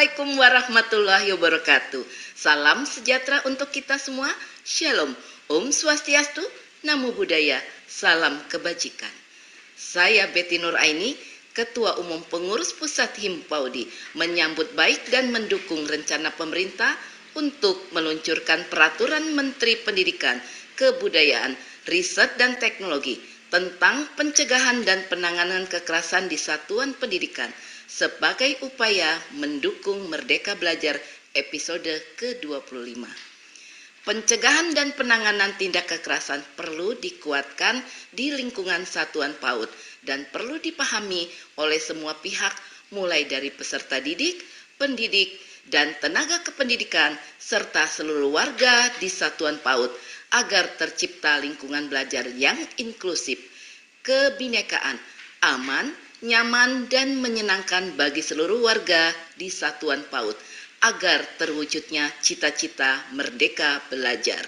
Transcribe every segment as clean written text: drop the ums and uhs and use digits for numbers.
Assalamualaikum warahmatullahi wabarakatuh. Salam sejahtera untuk kita semua. Shalom, Om Swastiastu, Namo Buddhaya, salam kebajikan. Saya Betty Nuraini, Ketua Umum Pengurus Pusat Himpaudi, menyambut baik dan mendukung rencana pemerintah untuk meluncurkan Peraturan Menteri Pendidikan, Kebudayaan, Riset dan Teknologi tentang pencegahan dan penanganan kekerasan di satuan pendidikan sebagai upaya mendukung Merdeka Belajar episode ke-25. Pencegahan dan penanganan tindak kekerasan perlu dikuatkan di lingkungan satuan PAUD dan perlu dipahami oleh semua pihak mulai dari peserta didik, pendidik, dan tenaga kependidikan serta seluruh warga di satuan PAUD agar tercipta lingkungan belajar yang inklusif, kebinekaan, aman, nyaman, dan menyenangkan bagi seluruh warga di satuan PAUD agar terwujudnya cita-cita merdeka belajar.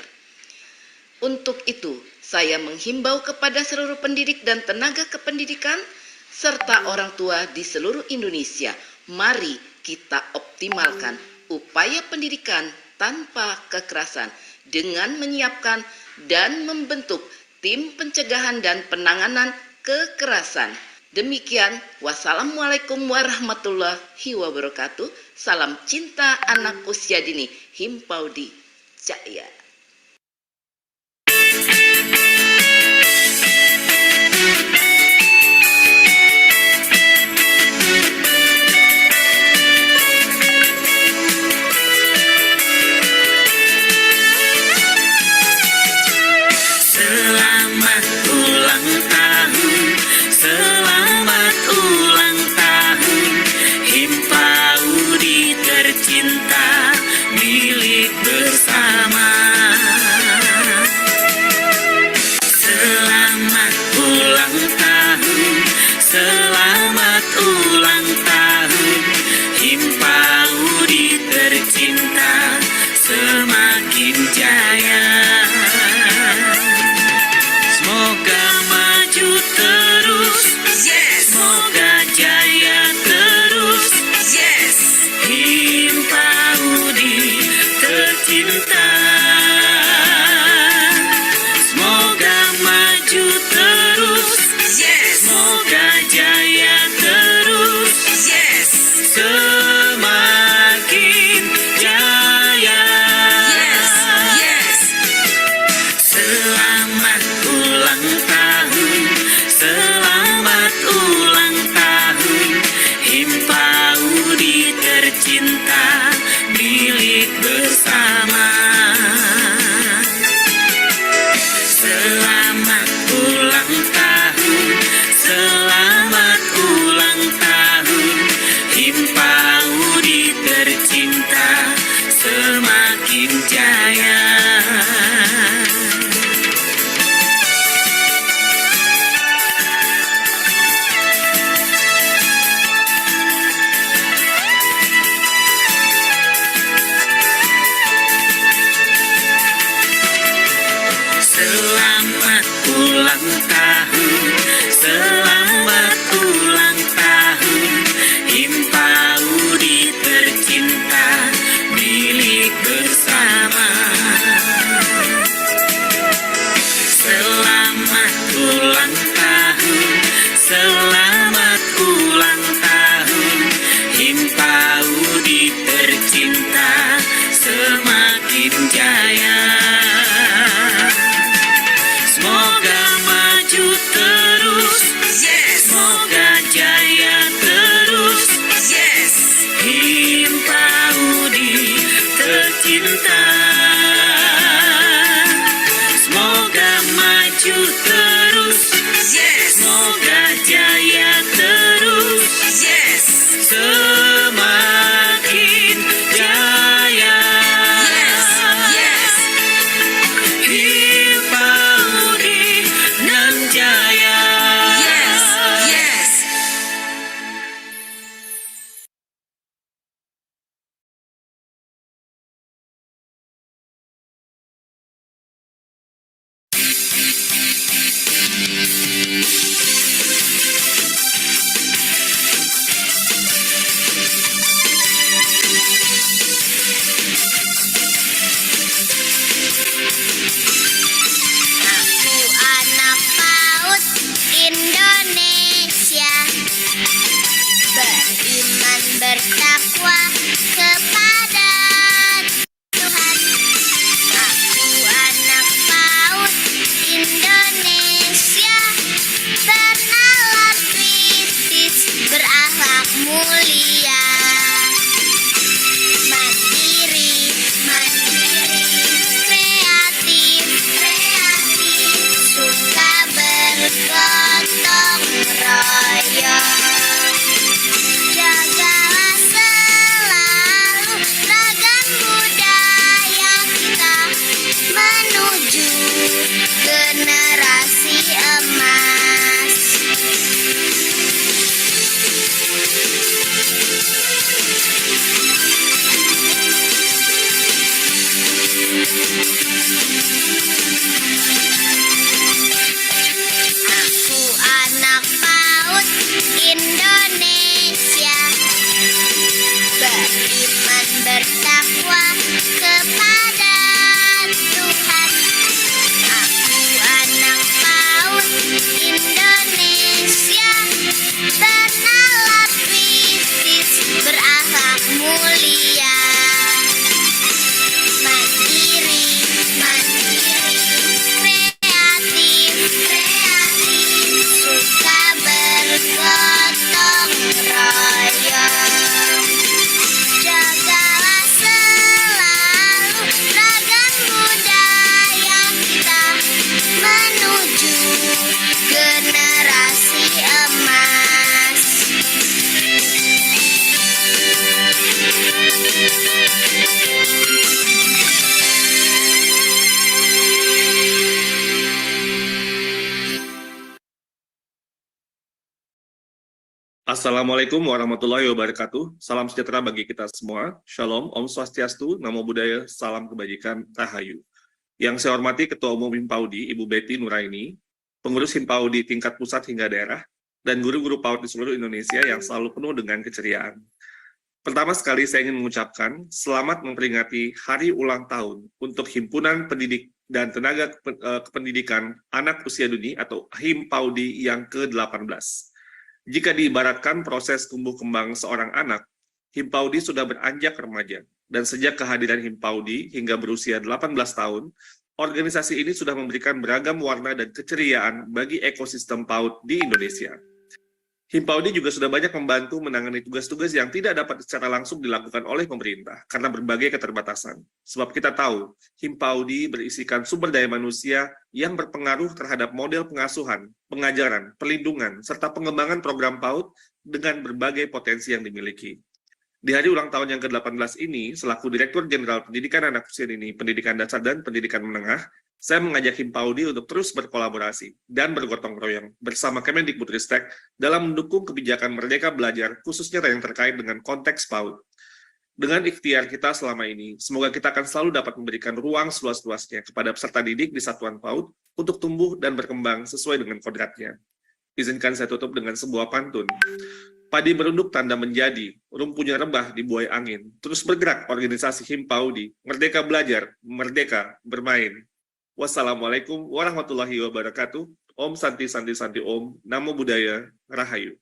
Untuk itu, saya menghimbau kepada seluruh pendidik dan tenaga kependidikan serta orang tua di seluruh Indonesia, mari kita optimalkan upaya pendidikan tanpa kekerasan dengan menyiapkan dan membentuk tim pencegahan dan penanganan kekerasan. Demikian, wassalamualaikum warahmatullahi wabarakatuh. Salam cinta anak usia dini, Himpaudi Jaya. Assalamualaikum warahmatullahi wabarakatuh. Salam sejahtera bagi kita semua. Shalom, Om Swastiastu, Namo Buddhaya, Salam Kebajikan, Rahayu. Yang saya hormati Ketua Umum Himpaudi, Ibu Betty Nuraini, pengurus Himpaudi tingkat pusat hingga daerah, dan guru-guru PAUD di seluruh Indonesia yang selalu penuh dengan keceriaan. Pertama sekali saya ingin mengucapkan selamat memperingati Hari Ulang Tahun untuk Himpunan Pendidik dan Tenaga Kependidikan Anak Usia Dini atau Himpaudi yang ke-18. Jika diibaratkan proses tumbuh kembang seorang anak, Himpaudi sudah beranjak remaja, dan sejak kehadiran Himpaudi hingga berusia 18 tahun, organisasi ini sudah memberikan beragam warna dan keceriaan bagi ekosistem PAUD di Indonesia. Himpaudi juga sudah banyak membantu menangani tugas-tugas yang tidak dapat secara langsung dilakukan oleh pemerintah karena berbagai keterbatasan. Sebab kita tahu, Himpaudi berisikan sumber daya manusia yang berpengaruh terhadap model pengasuhan, pengajaran, perlindungan, serta pengembangan program PAUD dengan berbagai potensi yang dimiliki. Di hari ulang tahun yang ke-18 ini, selaku Direktur Jenderal Pendidikan Anak Usia Dini, Pendidikan Dasar dan Pendidikan Menengah, saya mengajak Himpaudi untuk terus berkolaborasi dan bergotong royong bersama Kemendikbudristek dalam mendukung kebijakan Merdeka Belajar, khususnya yang terkait dengan konteks PAUD. Dengan ikhtiar kita selama ini, semoga kita akan selalu dapat memberikan ruang seluas-luasnya kepada peserta didik di satuan PAUD untuk tumbuh dan berkembang sesuai dengan kodratnya. Izinkan saya tutup dengan sebuah pantun. Padi merunduk tanda menjadi, rumpunya rebah dibuai angin. Terus bergerak organisasi Himpaudi, merdeka belajar, merdeka bermain. Wassalamualaikum warahmatullahi wabarakatuh. Om Santi Santi Santi Om. Namo Buddhaya, Rahayu.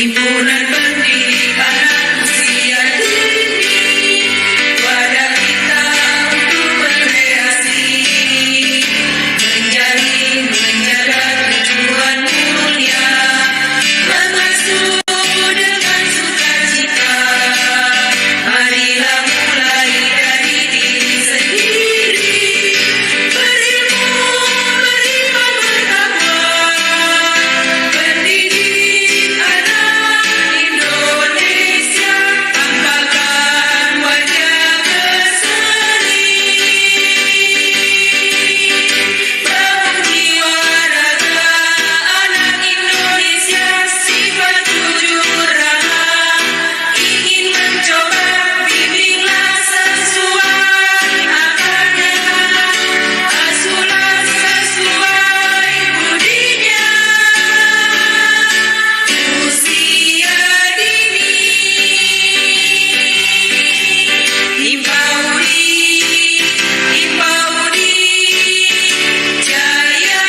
Himpunan Pendidikan Anak Usia Dini, wadah kita untuk berkreasi, menjaga tujuan mulia, mengasuh dengan sukacita. Marilah mulai dari diri sendiri, berilmu, beriman, bertakwa, pendidik anak Indonesia, tampakkan wajah berseri, bangun jiwa raga anak Indonesia, sifat jujur ramah, ingin mencoba, bimbinglah sesuai akarnya, asuhlah sesuai budinya. Usia dini, Himpaudi jaya.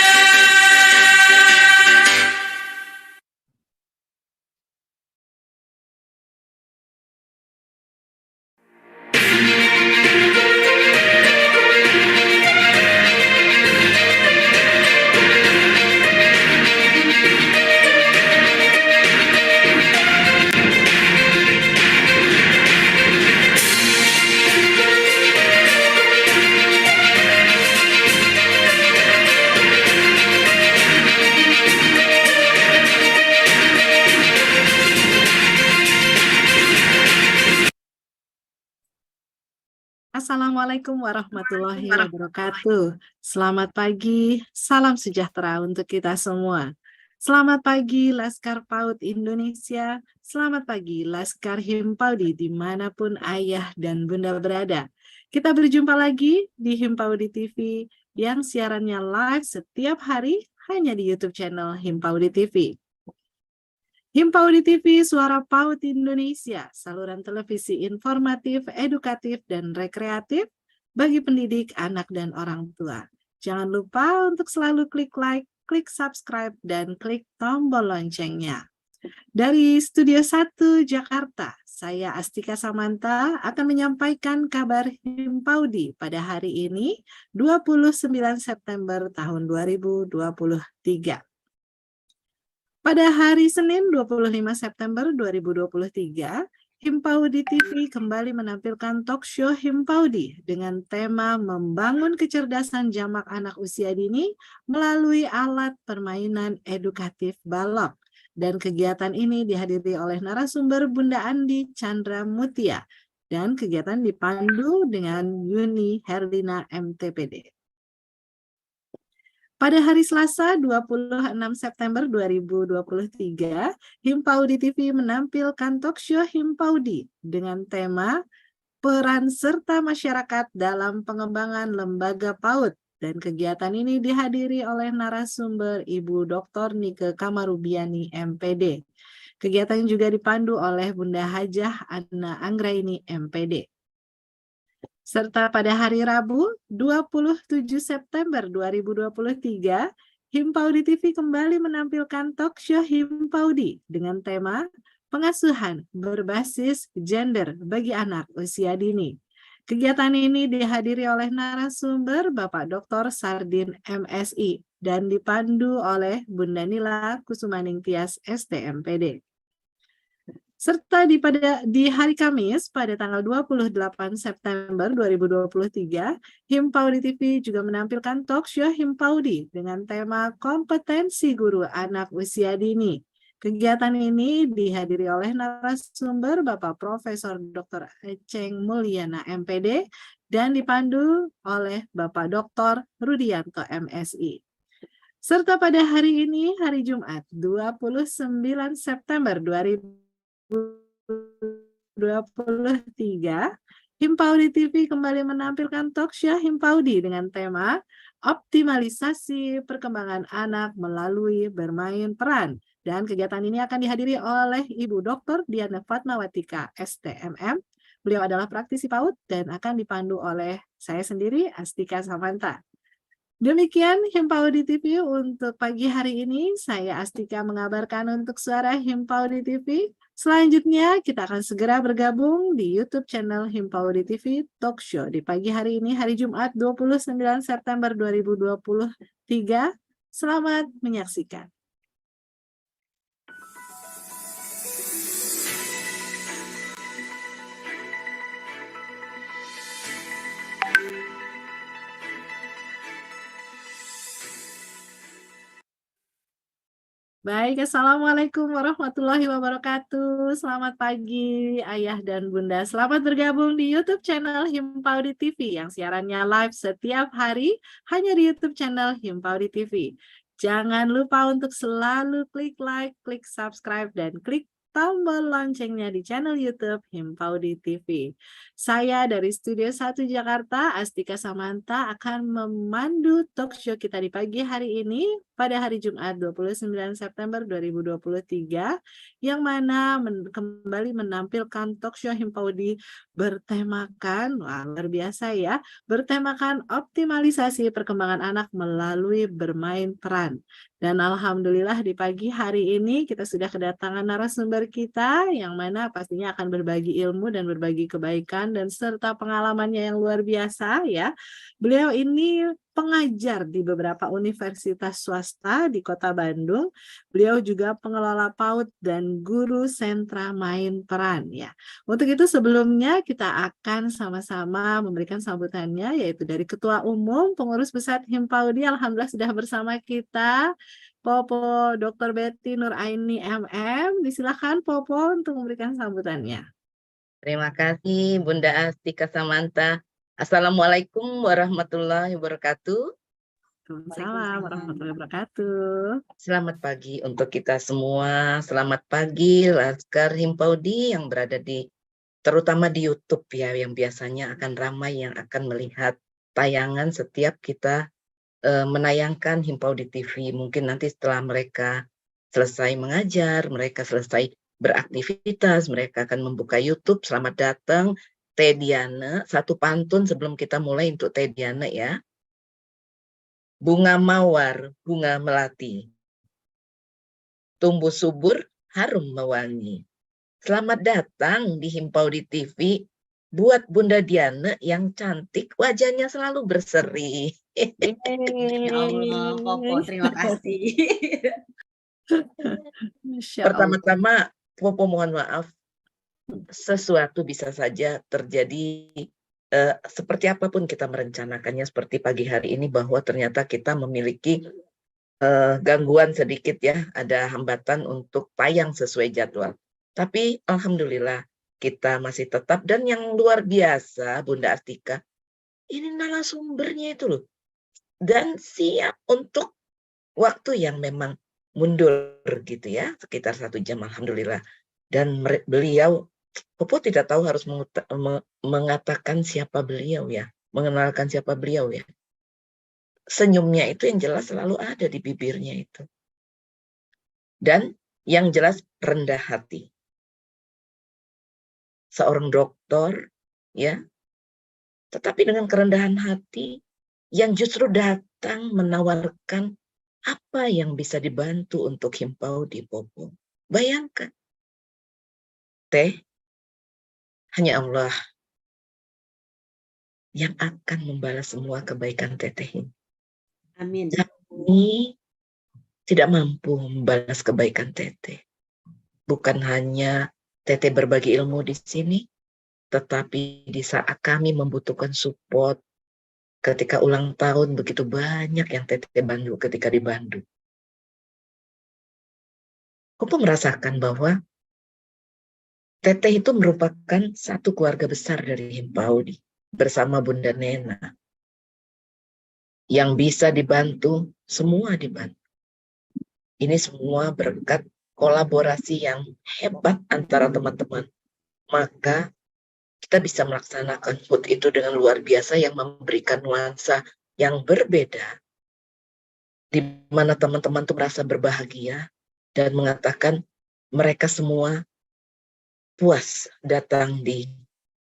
Assalamualaikum warahmatullahi wabarakatuh. Selamat pagi, salam sejahtera untuk kita semua. Selamat pagi Laskar PAUD Indonesia, selamat pagi Laskar Himpaudi dimanapun ayah dan bunda berada. Kita berjumpa lagi di Himpaudi TV yang siarannya live setiap hari hanya di YouTube channel Himpaudi TV. Himpaudi TV, Suara PAUD Indonesia, saluran televisi informatif, edukatif, dan rekreatif bagi pendidik, anak, dan orang tua. Jangan lupa untuk selalu klik like, klik subscribe, dan klik tombol loncengnya. Dari Studio 1 Jakarta, saya Astika Samanta akan menyampaikan kabar Himpaudi pada hari ini, 29 September tahun 2023. Pada hari Senin 25 September 2023, Himpaudi TV kembali menampilkan talk show Himpaudi dengan tema membangun kecerdasan jamak anak usia dini melalui alat permainan edukatif balok. Dan kegiatan ini dihadiri oleh narasumber Bunda Andi Chandra Mutia. Dan kegiatan dipandu dengan Yuni Herlina MTPD. Pada hari Selasa 26 September 2023, Himpaudi TV menampilkan talk show Himpaudi dengan tema peran serta masyarakat dalam pengembangan lembaga PAUD. Dan kegiatan ini dihadiri oleh narasumber Ibu Dr. Nike Kamarubiani MPD. Kegiatan juga dipandu oleh Bunda Hajah Anna Anggraini MPD. Serta pada hari Rabu 27 September 2023, Himpaudi TV kembali menampilkan talk show Himpaudi dengan tema pengasuhan berbasis gender bagi anak usia dini. Kegiatan ini dihadiri oleh narasumber Bapak Dr. Sardin MSI dan dipandu oleh Bunda Nila Kusumaning Tias STMPD. Serta di hari Kamis pada tanggal 28 September 2023, Himpaudi TV juga menampilkan talk show Himpaudi dengan tema kompetensi guru anak usia dini. Kegiatan ini dihadiri oleh narasumber Bapak Profesor Dr. Eceng Mulyana MPD dan dipandu oleh Bapak Dr. Rudianto MSI. Serta pada hari ini, hari Jumat 29 September 2023, Himpaudi TV kembali menampilkan talk show Himpaudi dengan tema optimalisasi perkembangan anak melalui bermain peran. Dan kegiatan ini akan dihadiri oleh Ibu Dr. Diana Fatmawatika STMM. Beliau adalah praktisi PAUD dan akan dipandu oleh saya sendiri, Astika Samanta. Demikian Himpaudi TV untuk pagi hari ini. Saya Astika mengabarkan untuk suara Himpaudi TV. Selanjutnya kita akan segera bergabung di YouTube channel Himpaudi TV Talk Show di pagi hari ini, hari Jumat 29 September 2023. Selamat menyaksikan. Baik, Assalamualaikum warahmatullahi wabarakatuh. Selamat pagi Ayah dan Bunda. Selamat bergabung di YouTube channel Himpaudi TV yang siarannya live setiap hari hanya di YouTube channel Himpaudi TV. Jangan lupa untuk selalu klik like, klik subscribe, dan klik tombol loncengnya di channel YouTube Himpaudi TV. Saya dari Studio 1 Jakarta, Astika Samanta, akan memandu talk show kita di pagi hari ini pada hari Jumat 29 September 2023, yang mana kembali menampilkan talk show Himpaudi bertemakan, wah luar biasa ya, bertemakan optimalisasi perkembangan anak melalui bermain peran. Dan alhamdulillah di pagi hari ini kita sudah kedatangan narasumber kita yang mana pastinya akan berbagi ilmu dan berbagi kebaikan dan serta pengalamannya yang luar biasa ya. Beliau ini pengajar di beberapa universitas swasta di Kota Bandung. Beliau juga pengelola PAUD dan guru sentra main peran ya. Untuk itu sebelumnya kita akan sama-sama memberikan sambutannya yaitu dari Ketua Umum Pengurus Besar Himpaudi. Alhamdulillah sudah bersama kita Popo Dr. Betty Nuraini MM. Disilakan Popo untuk memberikan sambutannya. Terima kasih Bunda Astika Samanta. Assalamualaikum warahmatullahi wabarakatuh. Waalaikumsalam warahmatullahi wabarakatuh. Selamat pagi untuk kita semua. Selamat pagi Laskar Himpaudi yang berada terutama di YouTube ya, yang biasanya akan ramai yang akan melihat tayangan setiap kita menayangkan Himpaudi TV. Mungkin nanti setelah mereka selesai mengajar, mereka selesai beraktivitas, mereka akan membuka YouTube. Selamat datang Teh Diana. Satu pantun sebelum kita mulai untuk Teh Diana ya. Bunga mawar, bunga melati, tumbuh subur, harum mewangi. Selamat datang di Himpaudi TV. Buat Bunda Diana yang cantik, wajahnya selalu berseri. Ya Allah, Popo, terima kasih. Masya Allah. Pertama-tama, Popo mohon maaf. sesuatu bisa saja terjadi seperti apapun kita merencanakannya, seperti pagi hari ini bahwa ternyata kita memiliki gangguan sedikit ya, ada hambatan untuk tayang sesuai jadwal. Tapi alhamdulillah kita masih tetap, dan yang luar biasa Bunda Astika, ini narasumbernya itu loh, dan siap untuk waktu yang memang mundur gitu ya, sekitar 1 jam alhamdulillah. Dan beliau, Popo tidak tahu harus mengatakan siapa beliau ya, mengenalkan siapa beliau ya. Senyumnya itu yang jelas selalu ada di bibirnya itu. Dan yang jelas rendah hati. Seorang dokter ya, tetapi dengan kerendahan hati yang justru datang menawarkan apa yang bisa dibantu untuk himpau di Popo. Bayangkan, Teh, hanya Allah yang akan membalas semua kebaikan Teteh ini. Amin. Kami tidak mampu membalas kebaikan Teteh. Bukan hanya Teteh berbagi ilmu di sini, tetapi di saat kami membutuhkan support, ketika ulang tahun begitu banyak yang Teteh bantu ketika di Bandung. Popo merasakan bahwa Teteh itu merupakan satu keluarga besar dari Himpaudi bersama Bunda Nena. Yang bisa dibantu, semua dibantu. Ini semua berkat kolaborasi yang hebat antara teman-teman. Maka kita bisa melaksanakan HUT itu dengan luar biasa yang memberikan nuansa yang berbeda. Di mana teman-teman tuh merasa berbahagia dan mengatakan mereka semua puas datang di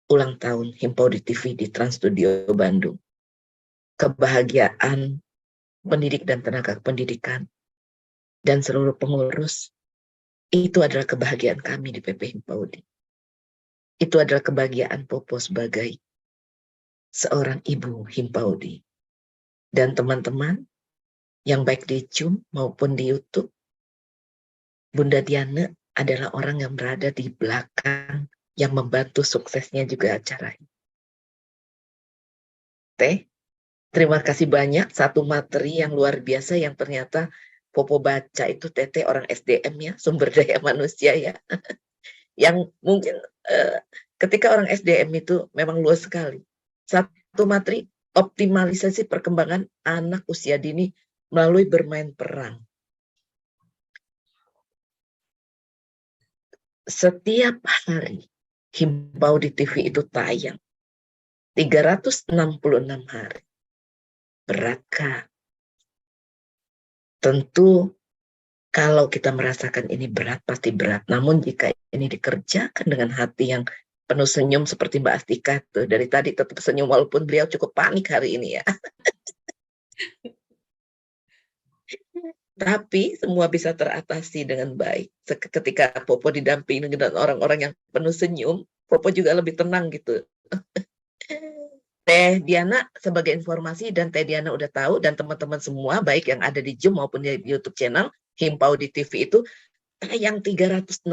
ulang tahun Himpaudi TV di Trans Studio Bandung. Kebahagiaan pendidik dan tenaga pendidikan dan seluruh pengurus, itu adalah kebahagiaan kami di PP Himpaudi. Itu adalah kebahagiaan Popo sebagai seorang ibu Himpaudi. Dan teman-teman yang baik di Zoom maupun di YouTube, Bunda Diana adalah orang yang berada di belakang yang membantu suksesnya juga acara ini. Teh, terima kasih banyak, satu materi yang luar biasa yang ternyata Popo baca itu Teteh orang SDM ya, sumber daya manusia ya. Yang mungkin ketika orang SDM itu memang luas sekali. Satu materi, optimalisasi perkembangan anak usia dini melalui bermain perang. Setiap hari Himpaudi TV itu tayang 366 hari. Beratkah? Tentu kalau kita merasakan ini berat, pasti berat. Namun jika ini dikerjakan dengan hati yang penuh senyum seperti Mbak Astika tuh, dari tadi tetap senyum walaupun beliau cukup panik hari ini ya. Tapi semua bisa teratasi dengan baik. Ketika Popo didampingi dengan orang-orang yang penuh senyum, Popo juga lebih tenang gitu. Teh Diana sebagai informasi, dan Teh Diana udah tahu, dan teman-teman semua baik yang ada di Zoom maupun di YouTube channel Himpaudi TV itu tayang 366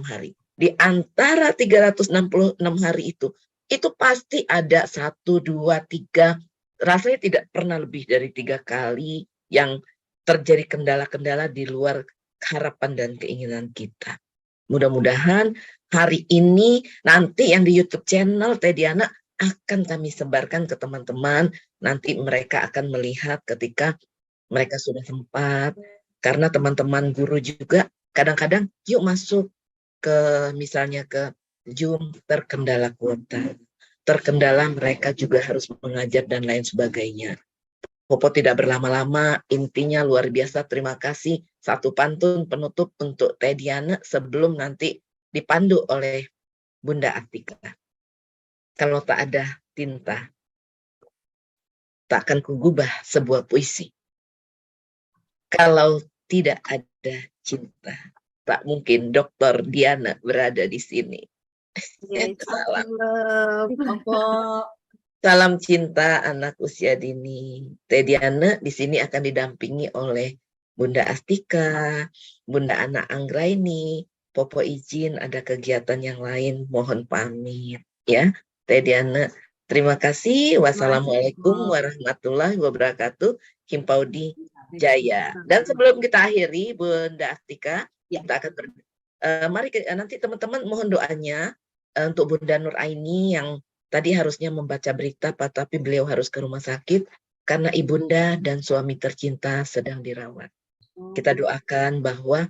hari. Di antara 366 hari itu pasti ada 1, 2, 3, rasanya tidak pernah lebih dari 3 kali yang terjadi kendala-kendala di luar harapan dan keinginan kita. Mudah-mudahan hari ini nanti yang di YouTube channel Teh Diana akan kami sebarkan ke teman-teman. Nanti mereka akan melihat ketika mereka sudah sempat. Karena teman-teman guru juga kadang-kadang yuk masuk ke misalnya ke Zoom, terkendala kuota. Terkendala mereka juga harus mengajar dan lain sebagainya. Popo tidak berlama-lama, intinya luar biasa, terima kasih. Satu pantun penutup untuk Teh Diana sebelum nanti dipandu oleh Bunda Astika. Kalau tak ada tinta, tak akan kugubah sebuah puisi. Kalau tidak ada cinta, tak mungkin Dokter Diana berada di sini. Salam cinta anak usia dini. Teh Diana di sini akan didampingi oleh Bunda Astika, Bunda Ana Anggraini, Popo izin ada kegiatan yang lain, mohon pamit ya. Teh Diana, terima kasih. Wassalamualaikum Popo. warahmatullahi wabarakatuh. Himpaudi Jaya. Dan sebelum kita akhiri, Bunda Astika, Ya. kita akan mari nanti teman-teman mohon doanya untuk Bunda Nur Aini yang tadi harusnya membaca berita, tapi beliau harus ke rumah sakit karena ibunda dan suami tercinta sedang dirawat. Kita doakan bahwa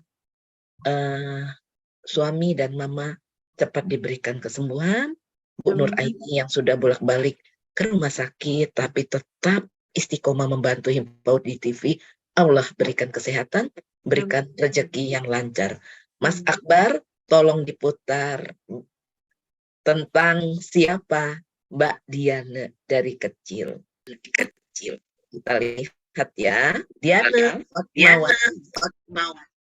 suami dan mama cepat diberikan kesembuhan. Bu Nur Aini yang sudah bolak-balik ke rumah sakit, tapi tetap istiqomah membantu Himpaudi TV. Allah berikan kesehatan, berikan rezeki yang lancar. Mas Akbar, tolong diputar tentang siapa Mbak Diana dari kecil. Kita lihat ya. Diana Fatmawati.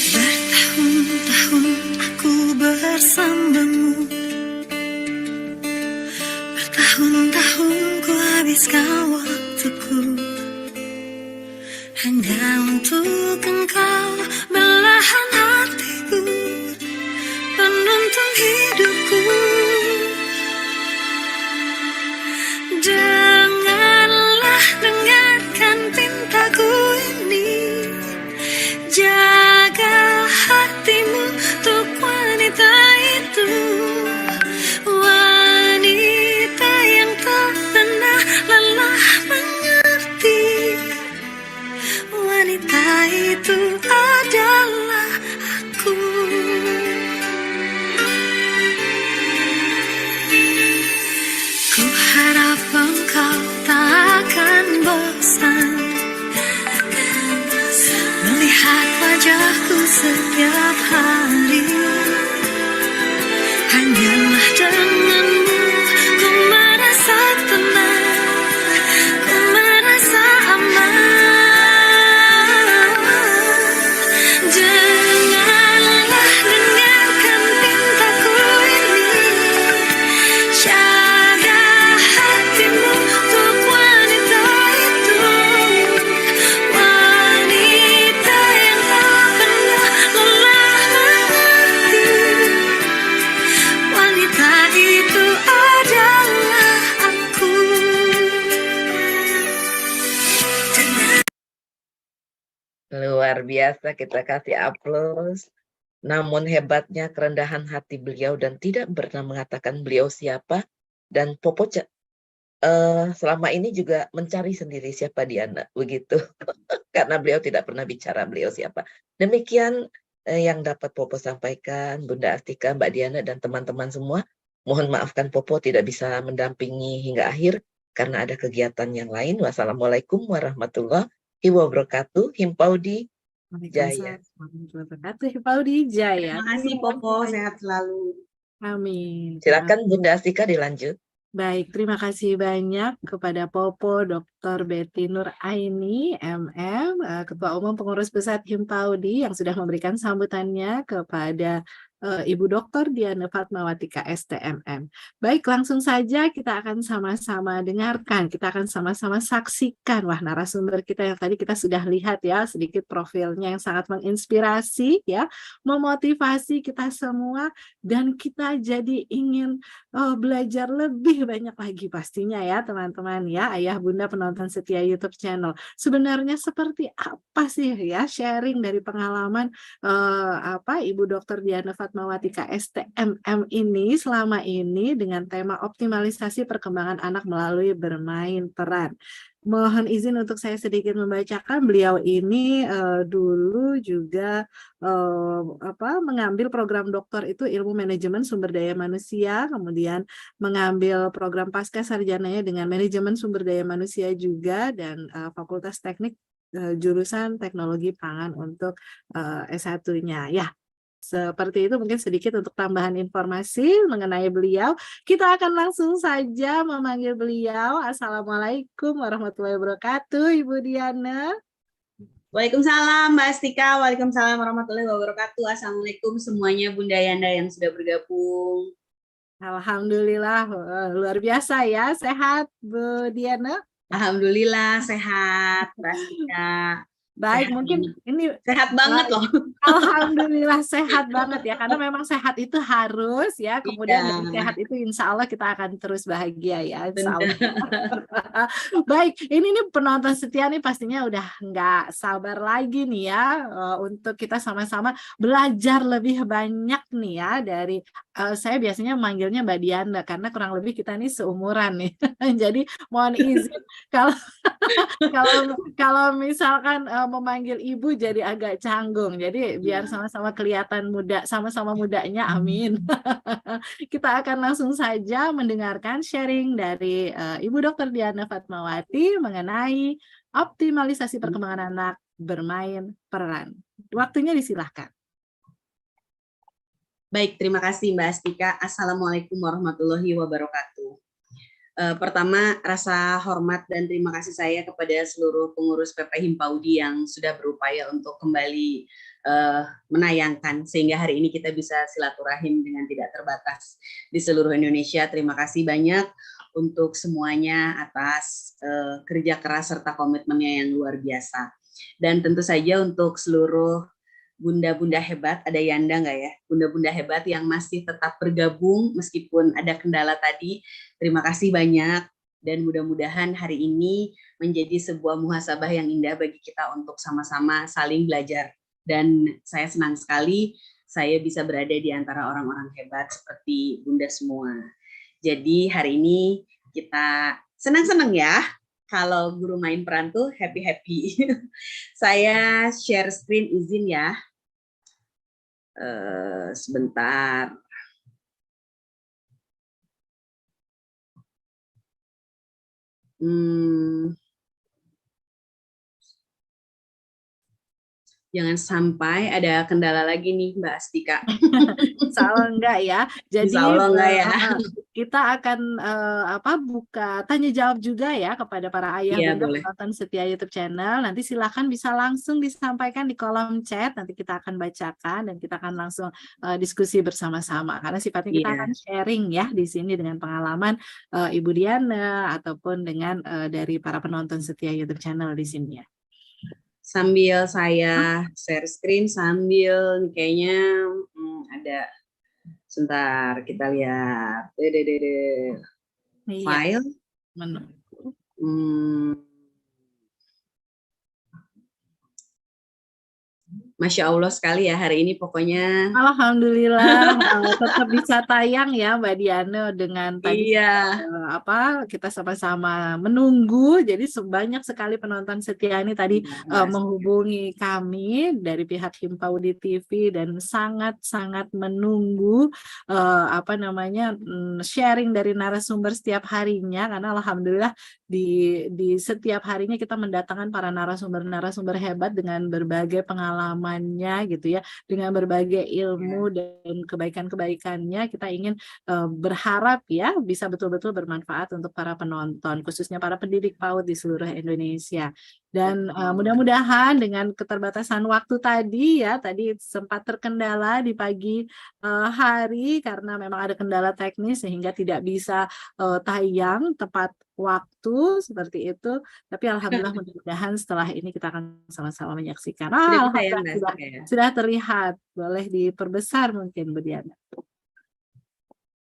Bertahun-tahun aku bersamamu, bertahun-tahun ku habiskan waktuku hanya untuk engkau, belahan hatiku, penuntun hidupku. Janganlah dengarkan pintaku ini, jaga hatimu untuk wanita itu, wanita yang tak pernah lelah mengerti. Wanita itu adalah aku. Ku harap engkau tak akan bosan melihat wajahku setiap hari. Hanyalah denganmu ku merasa tenang, ku merasa aman. Janganlah dengarkan pintaku ini, jaga hatimu untuk wanita itu, wanita yang tak pernah lelah mengerti. Wanita itu adalah aku. Luar biasa, kita kasih aplaus. Namun hebatnya kerendahan hati beliau dan tidak pernah mengatakan beliau siapa. Dan Popo selama ini juga mencari sendiri siapa Diana, begitu. Karena beliau tidak pernah bicara beliau siapa. Demikian yang dapat Popo sampaikan, Bunda Astika, Mbak Diana, dan teman-teman semua. Mohon maafkan Popo tidak bisa mendampingi hingga akhir karena ada kegiatan yang lain. Wassalamualaikum warahmatullahi wabarakatuh. Himpaudi Jaya. Himpaudi Jaya. Terima kasih Popo, sehat selalu. Amin. Silakan Bunda Astika dilanjut. Baik, terima kasih banyak kepada Popo Dr. Betty Nur Aini, MM, Ketua Umum Pengurus Pusat Himpaudi yang sudah memberikan sambutannya kepada Ibu Dr. Diana Fatmawati KSTMM. Baik, langsung saja kita akan sama-sama dengarkan, kita akan sama-sama saksikan. Wah, narasumber kita yang tadi kita sudah lihat ya, sedikit profilnya yang sangat menginspirasi ya, memotivasi kita semua, dan kita jadi ingin belajar lebih banyak lagi pastinya ya teman-teman ya, ayah bunda penonton setia YouTube channel. Sebenarnya seperti apa sih ya sharing dari pengalaman Ibu Dr. Diana Fatmawati KSTMM ini selama ini dengan tema optimalisasi perkembangan anak melalui bermain peran. Mohon izin untuk saya sedikit membacakan. Beliau ini dulu juga mengambil program doktor itu ilmu manajemen sumber daya manusia, kemudian mengambil program pasca sarjananya dengan manajemen sumber daya manusia juga, dan fakultas teknik jurusan teknologi pangan untuk S1-nya ya. Seperti itu mungkin sedikit untuk tambahan informasi mengenai beliau. Kita akan langsung saja memanggil beliau. Assalamualaikum warahmatullahi wabarakatuh, Ibu Diana. Waalaikumsalam Mbak Astika, waalaikumsalam warahmatullahi wabarakatuh. Assalamualaikum semuanya Bunda Yanda yang sudah bergabung. Alhamdulillah, luar biasa ya. Sehat, Bu Diana? Alhamdulillah sehat, Mbak Astika. Baik, Sehat mungkin banget. ini Sehat banget loh. Alhamdulillah sehat banget ya, karena memang sehat itu harus ya. Kemudian Iya, dari sehat itu insya Allah kita akan terus bahagia ya, insya Allah. benar. Baik, ini nih penonton setia nih pastinya udah nggak sabar lagi nih ya untuk kita sama-sama belajar lebih banyak nih ya dari saya biasanya manggilnya Mbak Diana karena kurang lebih kita nih seumuran nih. Jadi mohon izin kalau kalau misalkan memanggil ibu jadi agak canggung. Jadi biar Iya. sama-sama kelihatan muda, sama-sama mudanya, amin. Kita akan langsung saja mendengarkan sharing dari Ibu Dr. Diana Fatmawati mengenai optimalisasi perkembangan anak bermain peran. Waktunya disilahkan. Baik, terima kasih Mbak Astika. Assalamualaikum warahmatullahi wabarakatuh. Pertama, rasa hormat dan terima kasih saya kepada seluruh pengurus PP Himpaudi yang sudah berupaya untuk kembali menayangkan sehingga hari ini kita bisa silaturahim dengan tidak terbatas di seluruh Indonesia. Terima kasih banyak untuk semuanya atas kerja keras serta komitmennya yang luar biasa. Dan tentu saja untuk seluruh bunda-bunda hebat, ada Yanda nggak ya? Bunda-bunda hebat yang masih tetap bergabung meskipun ada kendala tadi. Terima kasih banyak dan mudah-mudahan hari ini menjadi sebuah muhasabah yang indah bagi kita untuk sama-sama saling belajar. Dan saya senang sekali saya bisa berada di antara orang-orang hebat seperti bunda semua. Jadi hari ini kita senang-senang ya. Kalau guru main peran tuh happy-happy. Saya share screen izin ya. Sebentar. Jangan sampai ada kendala lagi nih Mbak Astika. Insya Allah enggak ya. Jadi Insya Allah enggak ya. Kita akan buka tanya jawab juga ya kepada para ayah Iya, bunda boleh. penonton setia YouTube channel. Nanti silakan bisa langsung disampaikan di kolom chat. Nanti kita akan bacakan dan kita akan langsung diskusi bersama-sama. Karena sifatnya kita Iya. akan sharing ya di sini dengan pengalaman Ibu Diana ataupun dengan dari para penonton setia YouTube channel di sini ya. Sambil saya share screen sambil kayaknya ada sebentar kita lihat file. Menu. Masya Allah sekali ya hari ini pokoknya. Alhamdulillah tetap bisa tayang ya Mbak Diana dengan tadi Iya. Kita sama-sama menunggu. Jadi sebanyak sekali penonton setia ini tadi menghubungi kami dari pihak Himpaudi TV dan sangat-sangat menunggu sharing dari narasumber setiap harinya karena alhamdulillah di setiap harinya kita mendatangkan para narasumber hebat dengan berbagai pengalamannya gitu ya, dengan berbagai ilmu dan kebaikan-kebaikannya. Kita ingin berharap ya bisa betul-betul bermanfaat untuk para penonton, khususnya para pendidik PAUD di seluruh Indonesia. Dan mudah-mudahan dengan keterbatasan waktu tadi sempat terkendala di pagi hari karena memang ada kendala teknis sehingga tidak bisa tayang tepat waktu seperti itu. Tapi alhamdulillah mudah-mudahan setelah ini kita akan sama-sama menyaksikan. Sudah terlihat. Boleh diperbesar mungkin Bu Diana.